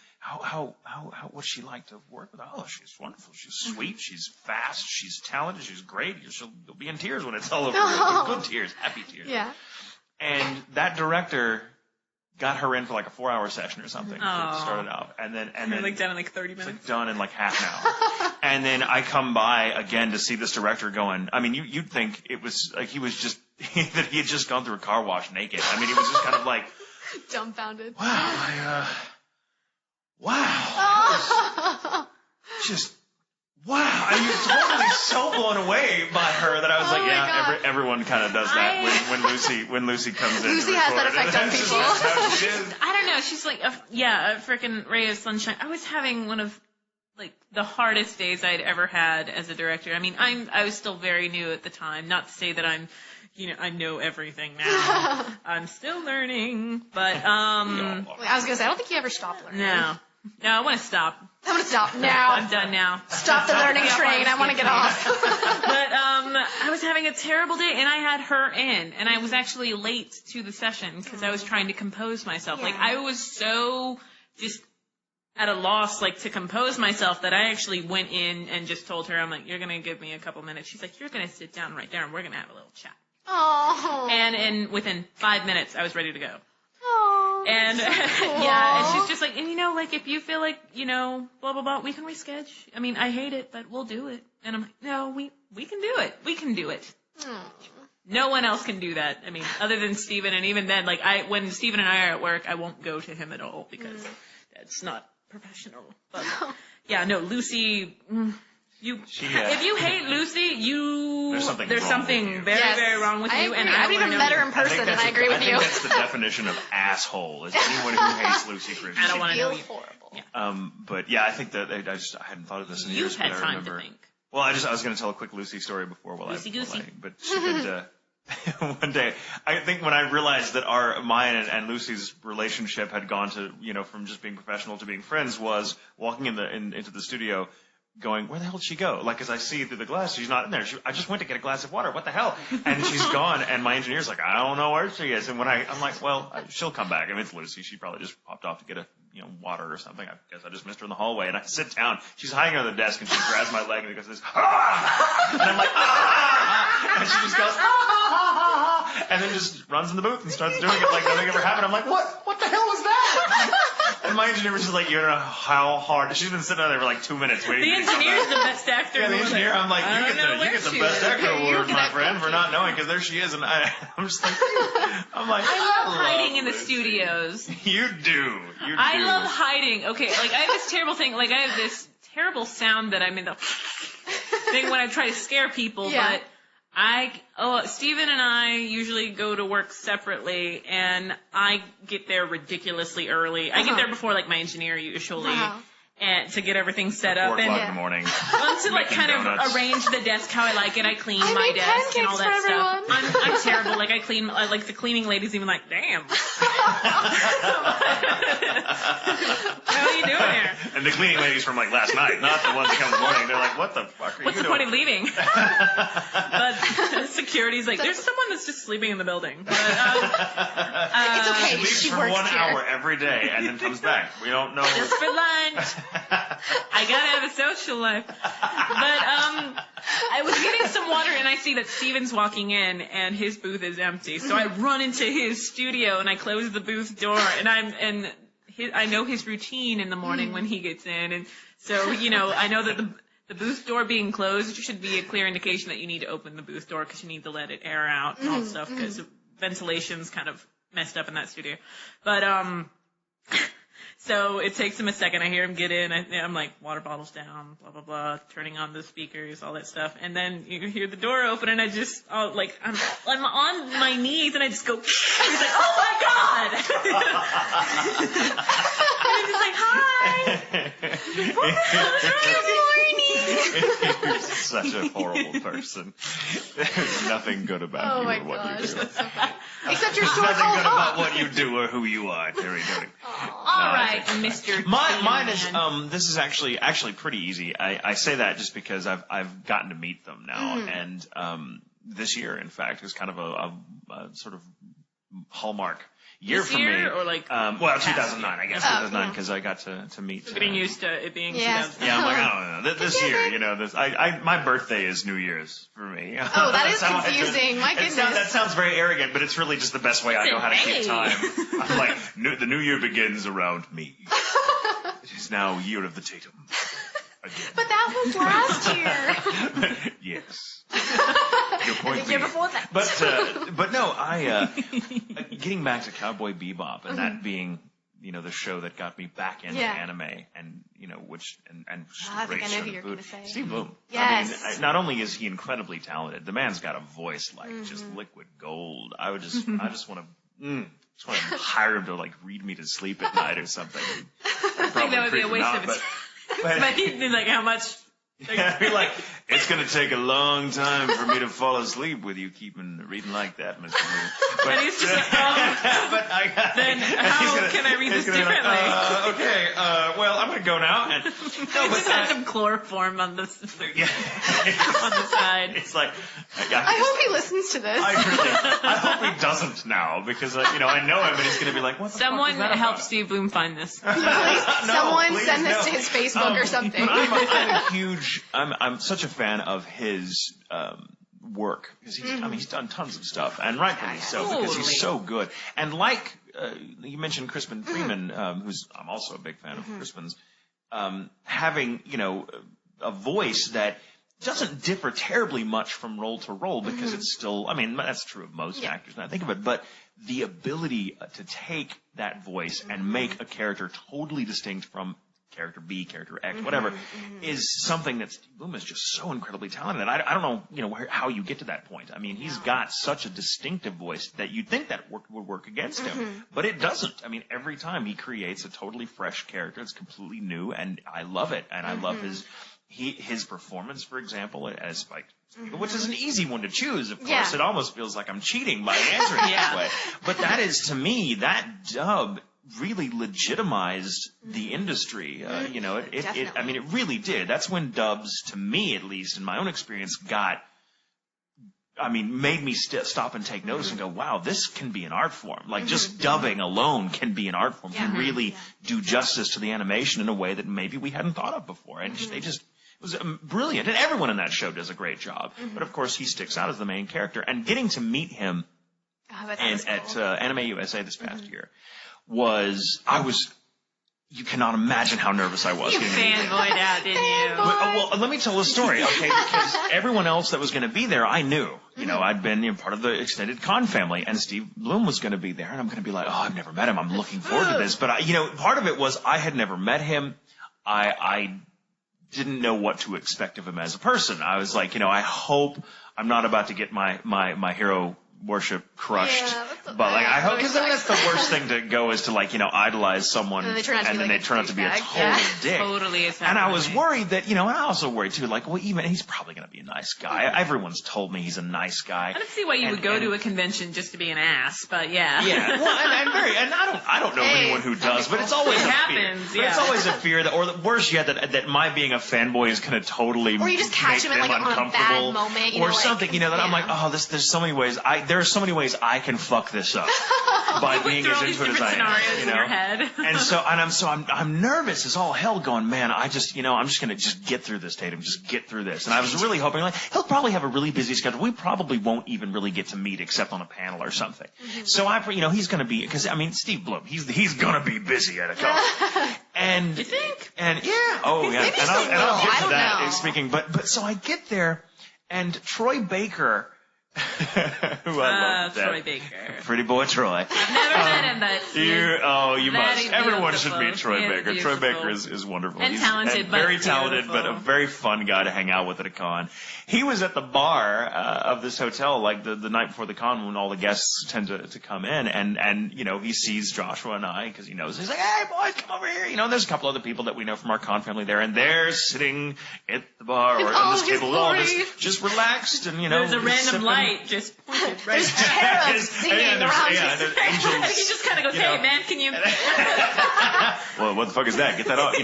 what's she like to work with?" "Oh, she's wonderful. She's sweet. She's fast. She's talented. She's great. You'll be in tears when it's all over. Good tears, happy tears." Yeah. And that director got her in for like a 4-hour session or something. To start it out, and then done in like 30 minutes. Like done in like half an hour. And then I come by again to see this director going. I mean, you'd think it was like he was just that he had just gone through a car wash naked. I mean, he was just kind of like. Dumbfounded. Wow. Just wow. I mean, totally so blown away by her that I was like, everyone kind of does that when Lucy comes in. Lucy has that effect on people. I don't know. She's like, a freaking ray of sunshine. I was having one of like the hardest days I'd ever had as a director. I mean, I was still very new at the time. Not to say that I'm. I know everything now. I'm still learning, but I was gonna say, I don't think you ever stop learning. No, I want to stop. I'm gonna stop now. I'm done now. Stop the learning train. I want to get off. But I was having a terrible day, and I had her in, and I was actually late to the session because I was trying to compose myself. Yeah. Like I was so just at a loss, like to compose myself, that I actually went in and just told her, I'm like, "You're gonna give me a couple minutes." She's like, "You're gonna sit down right there, and we're gonna have a little chat." Oh. And within 5 minutes, I was ready to go. Oh. And so cool. and she's just like, and if you feel like, blah, blah, blah, we can reschedule. I mean, I hate it, but we'll do it. And I'm like, no, we can do it. We can do it. No one else can do that. I mean, other than Steven. And even then, like when Steven and I are at work, I won't go to him at all because that's not professional. But Lucy, if you hate Lucy, there's something very, very wrong with you. And I've even met her in person, and I agree with you. I think that's the definition of asshole, is anyone who hates Lucy Christian. I don't want to know you. Horrible. Yeah. But yeah, I think that I hadn't thought of this in years. You've had time to think. Well, I was going to tell a quick Lucy story before. But she had, one day, I think when I realized that mine and Lucy's relationship had gone to, from just being professional to being friends, was walking into the studio, going, "Where the hell did she go?" Like, as I see through the glass, she's not in there. I just went to get a glass of water. What the hell? And she's gone. And my engineer's like, "I don't know where she is." And I'm like, well, she'll come back. I mean, it's Lucy. She probably just popped off to get a water or something. I guess I just missed her in the hallway. And I sit down. She's hiding under the desk, and she grabs my leg and goes this, "Ah!" And I'm like, "Ah!" And she just goes, "Ah!" And then just runs in the booth and starts doing it like nothing ever happened. I'm like, what the hell was that? And my engineer was just like, "You don't know how hard." She's been sitting there for like 2 minutes waiting. The engineer's the best actor. Yeah, the engineer. I'm like, you get the best actor award, my friend, for not knowing, because there she is, and I'm just like, I love hiding in the studios. You do. I love hiding. Okay, like I have this terrible thing. Like I have this terrible sound that I'm in the thing when I try to scare people, but. Steven and I usually go to work separately, and I get there ridiculously early. I get there before, like, my engineer usually, and to get everything set up. 4 o'clock in the morning. To, like, kind of arrange the desk how I like it. I clean my desk and all that stuff. I'm terrible. Like, I like the cleaning lady's even like, "Damn." are you doing here? And the cleaning ladies from like last night, not the ones that come in the morning. They're like, what the fuck are What's you the doing? point of leaving? But security's like, there's someone that's just sleeping in the building. But, It's okay. She leaves She for works 1 here. hour every day and then comes back. We don't know. just for lunch. I gotta have a social life. But I was getting some water and I see that Steven's walking in and his booth is empty. So I run into his studio and I close the booth door and I know his routine in the morning when he gets in, and so I know that the booth door being closed should be a clear indication that you need to open the booth door because you need to let it air out and all that stuff because ventilation's kind of messed up in that studio. But so it takes him a second. I hear him get in. I'm like, water bottles down, blah, blah, blah, turning on the speakers, all that stuff. And then you hear the door open, and I just, I'm on my knees, and I just go, and he's like, oh, my God! And I'm just like, hi! What the hell is wrong? Good morning! You're such a horrible person. There's nothing good about you or what you do. That's so funny. Except your store Nothing called good about Hawk. what you do or who you are, Terri Doty. All right, Mr. Mine is Man. this is actually pretty easy. I say that just because I've gotten to meet them now, and this year, in fact, is kind of a sort of hallmark year This for year, me. or like 2009, I guess, Oh, 2009, because I got to meet. Getting used to it being Yes. 2000. Yeah, I'm like, I don't know. This year, my birthday is New Year's for me. Oh, that is That's how confusing. My goodness. That sounds very arrogant, but it's really just the best way I know how to keep time. I'm like, the new year begins around me. It is now year of the Tatum. Again. But that was last year. Yes. Your point The year being. before that. But no, getting back to Cowboy Bebop and that being, the show that got me back into anime and, which just I great think I know show who to you're boot. gonna say. Steve Bloom. Yes. I mean, not only is he incredibly talented, the man's got a voice like just liquid gold. I just want to hire him to like read me to sleep at night or something. I think that would be a waste of his but But he'd be like, how much? I'd be like, it's going to take a long time for me to fall asleep with you reading like that, Mr. Moon. And he's just like, then how can I read this differently? Okay, well, I'm going to go now. And, I just had some chloroform on the on the side. It's like, I hope he listens to this. I hope he doesn't now because, I know him and he's going to be like, what the Someone fuck is that help about? Steve Bloom find this. Someone please, send this no. to his Facebook or something. But I'm such a fan of his work because he's done tons of stuff, and rightfully so because Totally. he's so good. And like you mentioned, Crispin Freeman, who's I'm also a big fan of Crispin's, having a voice that doesn't differ terribly much from role to role because it's still. I mean, that's true of most actors. Now I think of it, but the ability to take that voice and make a character totally distinct from character B, character X, whatever, is something that Steve Bloom is just so incredibly talented. And I don't know, how you get to that point. I mean, he's got such a distinctive voice that you'd think that would work against him, but it doesn't. I mean, every time he creates a totally fresh character, it's completely new, and I love it. And I love his performance, for example, as Spike, which is an easy one to choose. Of course, it almost feels like I'm cheating by answering this way. But that is, to me, that dub really legitimized the industry. I mean, it really did. That's when dubs, to me at least, in my own experience, made me stop and take notice and go, wow, this can be an art form. Like just dubbing alone can be an art form. Can really do justice to the animation in a way that maybe we hadn't thought of before. And it was brilliant. And everyone in that show does a great job. But of course, he sticks out as the main character. And getting to meet him at Anime USA this past year you cannot imagine how nervous I was. You fanboyed out, didn't you? Well, let me tell a story, okay? Because everyone else that was going to be there, I knew. I'd been part of the extended con family, and Steve Bloom was going to be there, and I'm going to be like, oh, I've never met him. I'm looking forward to this. But, part of it was I had never met him. I didn't know what to expect of him as a person. I was like, I hope I'm not about to get my hero worship crushed. Yeah, but like, I hope, because that's the worst thing to go is to like, idolize someone and then they turn out to be a total dick. Totally. And I was worried that, and I also worried too, like, well, even he's probably going to be a nice guy. Everyone's told me he's a nice guy. I don't see why you would go to a convention just to be an ass, but yeah. Yeah. Well, and I don't know of anyone who does, but it's always a fear. But it's always a fear that, or the worse yet, that my being a fanboy is going to totally or you just catch him in like on a bad moment, or something, that I'm like, oh, there's so many ways there are so many ways I can fuck this up by being as into it as I am. In your head. And I'm nervous as all hell, going, man, I'm just gonna just get through this, Tatum, just get through this. And I was really hoping, like, he'll probably have a really busy schedule. We probably won't even really get to meet except on a panel or something. Mm-hmm. So he's gonna be, because Steve Bloom, he's gonna be busy at a con. And you think? And yeah, oh yeah, maybe and I'll get to that know. Speaking, but so I get there, and Troy Baker. Who I love. Troy Baker. Pretty boy Troy. I've never met him, but you must. Everyone should meet Troy Baker. Troy Baker is wonderful. And talented, and very but talented, beautiful. but a very fun guy to hang out with at a con. He was at the bar of this hotel, like the night before the con, when all the guests tend to come in, and he sees Joshua and I, because he knows. He's like, hey boys, come over here. There's a couple other people that we know from our con family there, and they're sitting at the bar or at this table, all just relaxed, and there's a random sipping. light just pointed right There's cherubs singing around there's angels. He just kind of goes, hey man, can you? Well, what the fuck is that? Get that off,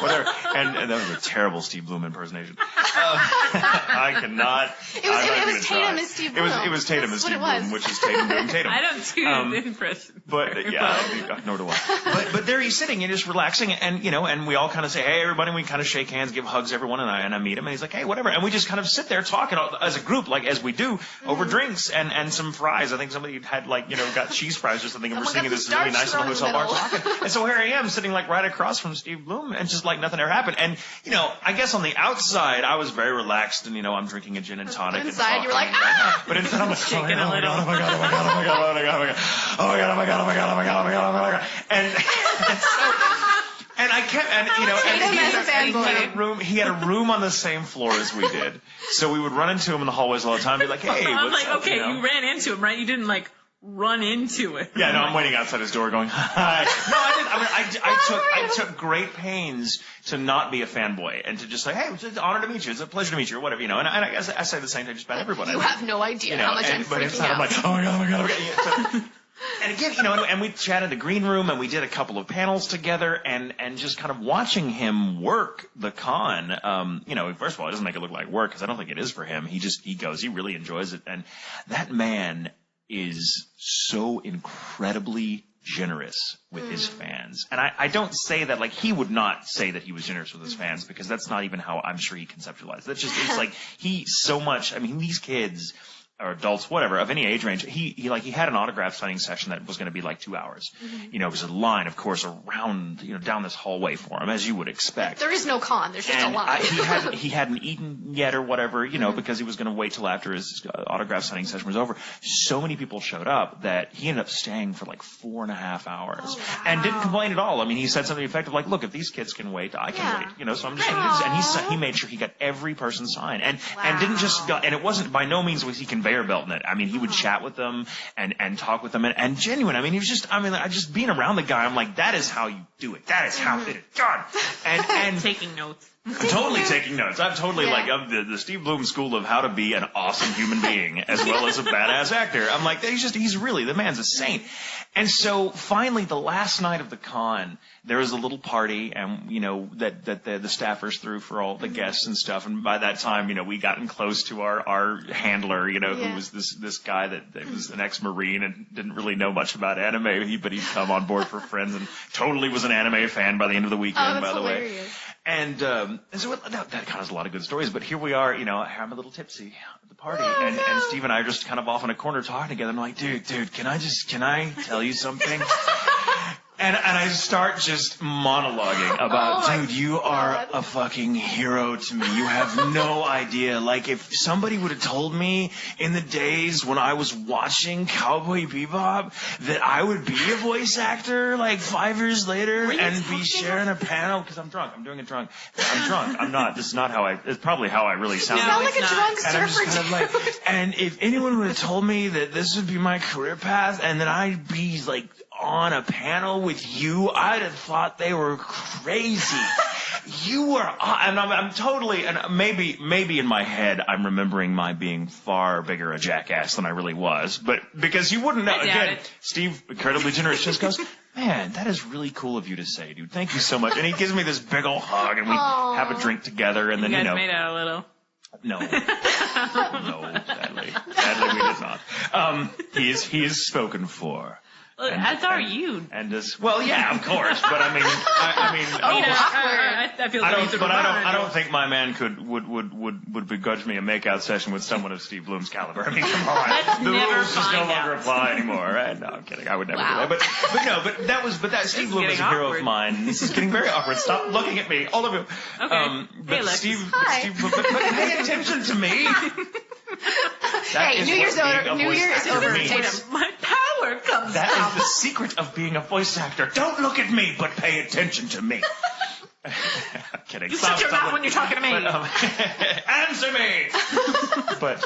whatever. And that was a terrible Steve Bloom impersonation. I cannot. It was Tatum and Steve Bloom. It was Tatum and Steve Bloom, which is Tatum doing Tatum. I don't do the impression. But yeah, nor do I. But there he's sitting and just relaxing, and we all kind of say, hey everybody, and we kind of shake hands, give hugs, everyone, and I meet him, and he's like, hey, whatever, and we just kind of sit there talking as a group, like as we do, over drinks and some fries. I think somebody had got cheese fries or something, and we're sitting in this really nice little hotel bar talking. And so here I am sitting like right across from Steve Bloom, and just like nothing ever happened. And I guess on the outside I was very relaxed, and I'm drinking a gin and tonic. Inside you were like, ah! But inside I'm like, oh my god, oh my god, oh my god, oh my god, oh my god, oh my god, oh my god, oh my god, oh my god, oh my god, oh my god, oh my god, and so. And I kept, he had a room on the same floor as we did. So we would run into him in the hallways all the time and be like, hey, I'm what's like, up? okay, you ran into him, right? You didn't run into it. Yeah, no, I'm waiting outside his door going, hi. No, I didn't. I took great pains to not be a fanboy and to just say, hey, it's an honor to meet you. It's a pleasure to meet you, or whatever, And I guess I say the same thing just about everyone. You have no idea how much I'm freaking out. I'm like, oh my god, oh my god, oh my god. And again, and we chatted in the green room, and we did a couple of panels together, and just kind of watching him work the con. First of all, it doesn't make it look like work, because I don't think it is for him. He really enjoys it, and that man is so incredibly generous with his fans. And I don't say that, he would not say that he was generous with his fans, because that's not even how I'm sure he conceptualized. That's just, it's like, he so much, these kids, or adults, whatever, of any age range, he had an autograph signing session that was going to be 2 hours. Mm-hmm. It was a line, of course, around, down this hallway for him, as you would expect. There is no con. There's just a line. He hadn't eaten yet or whatever, because he was going to wait till after his autograph signing session was over. So many people showed up that he ended up staying for 4.5 hours. Oh, wow. And didn't complain at all. He said something effective like, look, if these kids can wait, I can wait. So I'm just going to do this. And he made sure he got every person signed. And didn't just, and it wasn't, by no means was he conveyor belting it. He would chat with them and talk with them and genuine. He was just, just being around the guy, I'm like, that is how you do it. That is how it is done. And taking notes. Totally taking notes. I'm totally of the Steve Bloom school of how to be an awesome human being as well as a badass actor. I'm like, he's really, the man's a saint. And so finally, the last night of the con, there was a little party, and that the staffers threw for all the guests and stuff. And by that time, we gotten close to our handler, who was this guy that was an ex-Marine and didn't really know much about anime, but he'd come on board for friends and totally was an anime fan by the end of the weekend. By the way. And so that kind of has a lot of good stories. But here we are, I'm a little tipsy at the party, and Steve and I are just kind of off in a corner talking together. I'm like, dude, can I tell you something? And I start just monologuing about, dude, you are a fucking hero to me. You have no idea. Like, if somebody would have told me in the days when I was watching Cowboy Bebop that I would be a voice actor, like 5 years later, and be sharing a panel, because I'm drunk. I'm doing it drunk. I'm drunk. I'm not. This is not how it's probably how I really sound. You sound like a drunk And I'm surfer just kind of like, and if anyone would have told me that this would be my career path and that I'd be like on a panel with you, I'd have thought they were crazy. You were, and I'm totally, and maybe in my head I'm remembering my being far bigger a jackass than I really was, but because you wouldn't know. Again, Steve, incredibly generous, just goes, man, that is really cool of you to say, dude. Thank you so much. And he gives me this big old hug, and we have a drink together, and then you guys made out a little. No. No, sadly we did not. He is spoken for. Well, as are you. And well, yeah, of course, but I mean, I feel I don't think my man would begrudge me a makeout session with someone of Steve Bloom's caliber. I mean, come on, the rules just no longer apply anymore, right? No, I'm kidding. I would never do that. But Steve Bloom is a hero of mine. This is getting very awkward. Stop looking at me, all of you. Okay. But Steve, but pay attention to me. Hey, New Year's over, Tatum. My power comes That is the secret of being a voice actor. Don't look at me, but pay attention to me. I'm kidding. You shut your mouth when you're talking to me. Answer me. but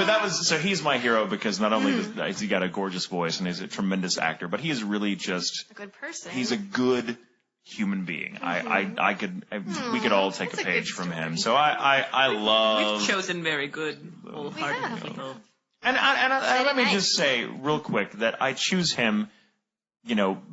that was, so he's my hero because not only has he got a gorgeous voice and he's a tremendous actor, but he is really just a good person. He's a good human being. We could all take a page from him. So I love. We've chosen very good, wholehearted people. And let me just say real quick that I choose him,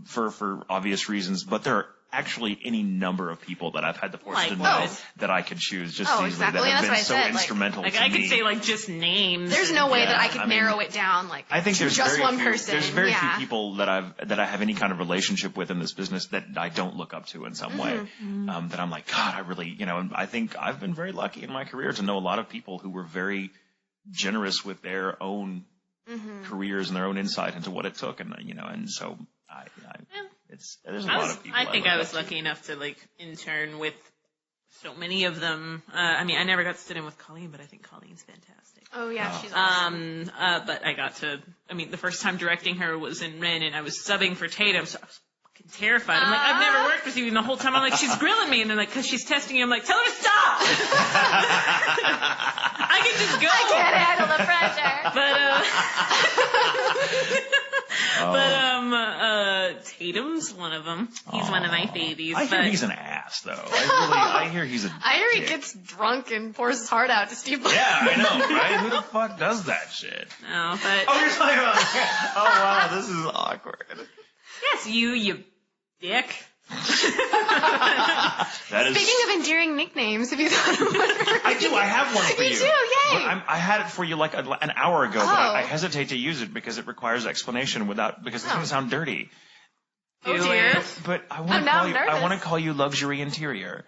for obvious reasons, but there are actually any number of people that I've had the fortune to know that I could choose just easily that have been so instrumental to me. I could say just names. There's no way that I could narrow it down I think there's just one person. There's very few people that I have any kind of relationship with in this business that I don't look up to in some way. That I'm like, God, I really, I think I've been very lucky in my career to know a lot of people who were very generous with their own careers and their own insight into what it took, and so there's a lot of people. I think I was lucky enough to intern with so many of them. I never got to sit in with Colleen, but I think Colleen's fantastic. Oh yeah, she's awesome. But I got to. The first time directing her was in Ren, and I was subbing for Tatum, so I was fucking terrified. I'm like, I've never worked with you, and the whole time I'm like, she's grilling me, and then because she's testing you, I'm like, tell her to stop. I can just go. I can't handle the pressure. But Tatum's one of them. He's one of my babies. I hear he's an ass, though. I hear he's a I hear he gets drunk and pours his heart out to Steve Bloom. Yeah, I know, right? Who the fuck does that shit? No, but... Oh, you're talking about... Oh, wow, this is awkward. Yes, you dick. Speaking of endearing nicknames, have you thought of one? I do. I have one for you. You do? Yay! But I had it for you like an hour ago, but I hesitate to use it because it requires explanation because it's going to sound dirty. Oh dear! But I want to call you Luxury Interior.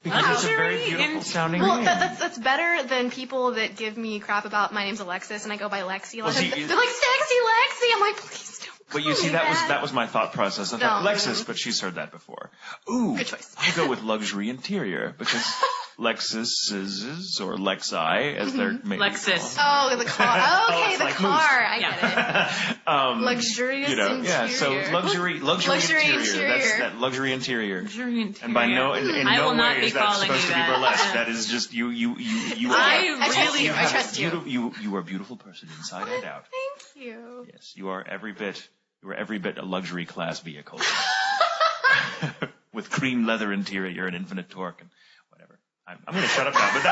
Because it's a very beautiful sounding name. Well, that's better than people that give me crap about my name's Alexis and I go by Lexi. They're like, sexy Lexi. I'm like, please don't. But you see, that was my thought process. I thought Lexus, but she's heard that before. Ooh, good choice. I'll go with Luxury Interior because Lexuses or Lexi as they're made. Lexus. Oh, the car. Okay, the car. I get it. Luxurious interior. Yeah. So luxury interior. That's that luxury interior. Luxury interior. And by in no way is that supposed to be burlesque. That is just you. I trust you. You are a beautiful person inside and out. Thank you. Yes, you are every bit a luxury class vehicle with cream leather interior and infinite torque and whatever. I'm going to shut up now, but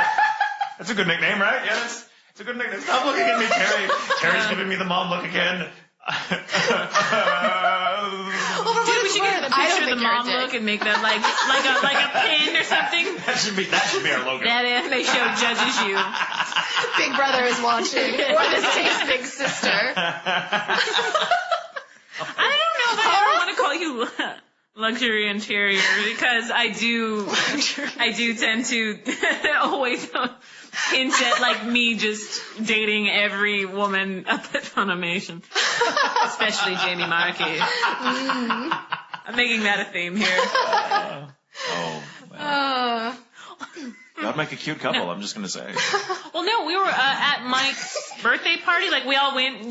that's a good nickname, right? Yeah, it's a good nickname. Stop looking at me, Terri. Terry's giving me the mom look again. Dude, we should get a picture of the mom look and make that like a pin or something. That should be our logo. That anime show judges you. Big Brother is watching. Or this takes Big Sister. I don't know if I ever want to call you Luxury Interior because I do tend to always hint at like me just dating every woman up at Funimation, especially Jamie Markey. I'm making that a theme here. Well. That'd make a cute couple, I'm just going to say. Well, no, we were at Mike's birthday party. Like, we all went,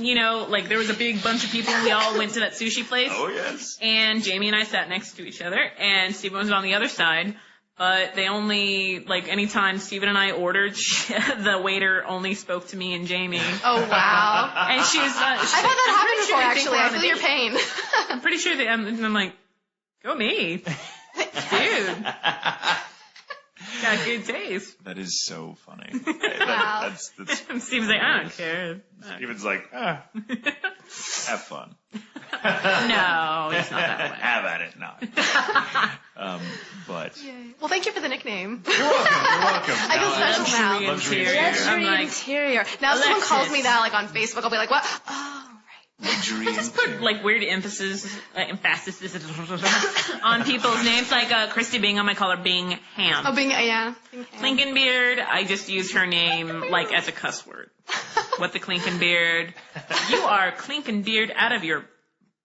like, there was a big bunch of people, and we all went to that sushi place. Oh, yes. And Jamie and I sat next to each other, and Steven was on the other side. But they only, like, anytime Steven and I ordered, the waiter only spoke to me and Jamie. Oh, wow. And she was... I've had that happen before, actually. I feel your pain. I'm pretty sure that... I'm like, go me. Dude. Got good taste. That is so funny. Wow. That's Steven's like, I don't care. Steven's like, have fun. No, it's not that way. Have at it, not. But Yay. Well, thank you for the nickname. You're welcome. I feel special now. Luxury Luxury interior. Now, if someone calls me that, like, on Facebook, I'll be like, what? Oh, luxury just put like weird emphasis on people's names, like Christy Bingham, I call her Bingham. Oh, yeah. Clinkenbeard, I just use her name like as a cuss word. What the Clinkenbeard? You are Clinkenbeard out of your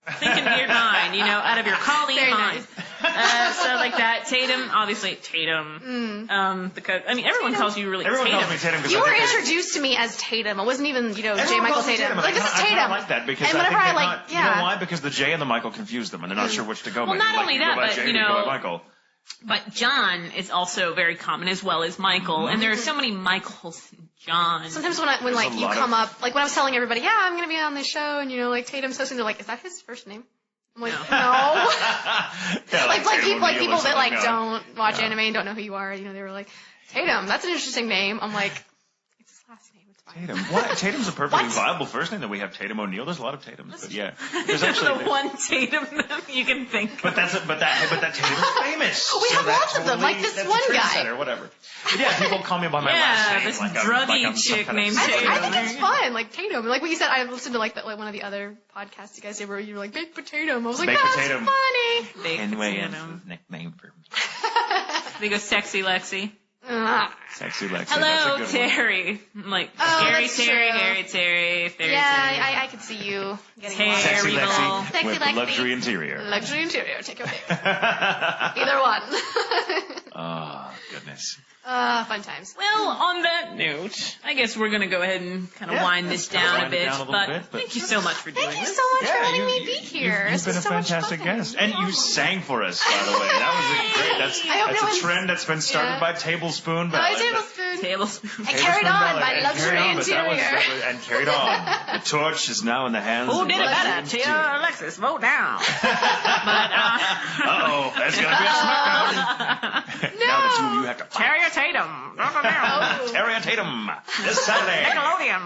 Clinkenbeard mind, out of your Colleen Very mind. nice. So like that. Tatum, obviously Tatum. Because everyone calls you really Everyone Tatum. calls me Tatum. You were introduced to me as Tatum. It wasn't even, J. Michael Tatum. Like, this is Tatum. I like that because and whenever I I like, you know why? Because the J and the Michael confuse them and they're not sure which to go by. Well, not Like, only you that, go by but J, you go by Michael. But John is also very common as well as Michael, and there are so many Michaels and Johns. Sometimes when like you come up, like when I was telling everybody, yeah, I'm gonna be on this show, and like Tatum's hosting, they're like, is that his first name? I'm like, no. Yeah, like people that like no. don't watch anime and don't know who you are, they were like, Tatum, that's an interesting name. I'm like, it's his last name. It's fine. Tatum. What? Tatum's a perfectly viable first name that we have. Tatum O'Neal. There's a lot of Tatums, but yeah, there's actually the one Tatum you can think of. But that Tatum's famous. We have lots of them, like this that's one a guy. Or whatever. But yeah, people call me by my last name. This like druggy I'm chick kind of named I Tatum. think it's fun, like Tatum. Like what you said, I listened to like one of the other podcasts you guys did where you were like baked potato. I was like, Baked that's potato. funny. Baked Anyway, potato. nickname for me. They go Sexy Lexi. Sexy Lexi. Hello, that's a good Terry. I'm like, that's Terry, true. Harry, Terry, Terry. Yeah, I could see you getting Terry. one. Sexy Terrible. Lexi Sexy with Lexi. luxury interior. Luxury interior. Take your pick. Either one. Oh, goodness. Fun times. Well, on that note, I guess we're going to go ahead and kind of wind this down a bit. But thank you so much for doing Thank you this. so much for letting me be here. You've been a fantastic guest. And you sang for us, by the way. That was great. That's a trend that's been started by Tablespoon. By Tablespoon. Tablespoon. And carried on by Luxury Interior. And carried on. The torch is now in the hands Who of did it Luxury better? Interior. Tia or Alexis? Vote down. But, Uh-oh, there's going to be a smackdown. Now the two of you have to fight. Terry or Tatum? Terri and Tatum this Saturday. Nickelodeon.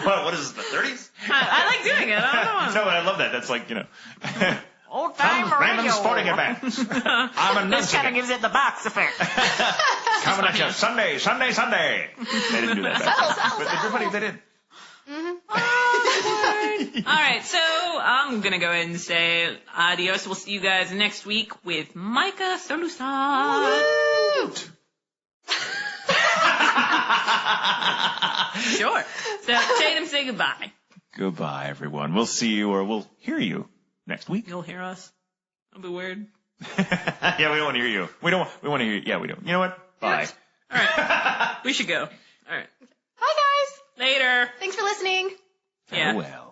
What is this, the 30s? I like doing it. I don't know. No, I love that. That's like, Old time random radio. sporting events. I'm a This kind of gives it the box effect. coming at you Sunday. They didn't do that. But everybody, they did. All right, so I'm going to go ahead and say adios. We'll see you guys next week with Micah Solusan. Sure. So, Tatum, say goodbye. Goodbye, everyone. We'll see you or we'll hear you next week. You'll hear us. That'll be weird. Yeah, we don't want to hear you. We want to hear you. Yeah, we don't. You know what? Bye. All right. We should go. All right. Bye, guys. Later. Thanks for listening. Yeah. Farewell.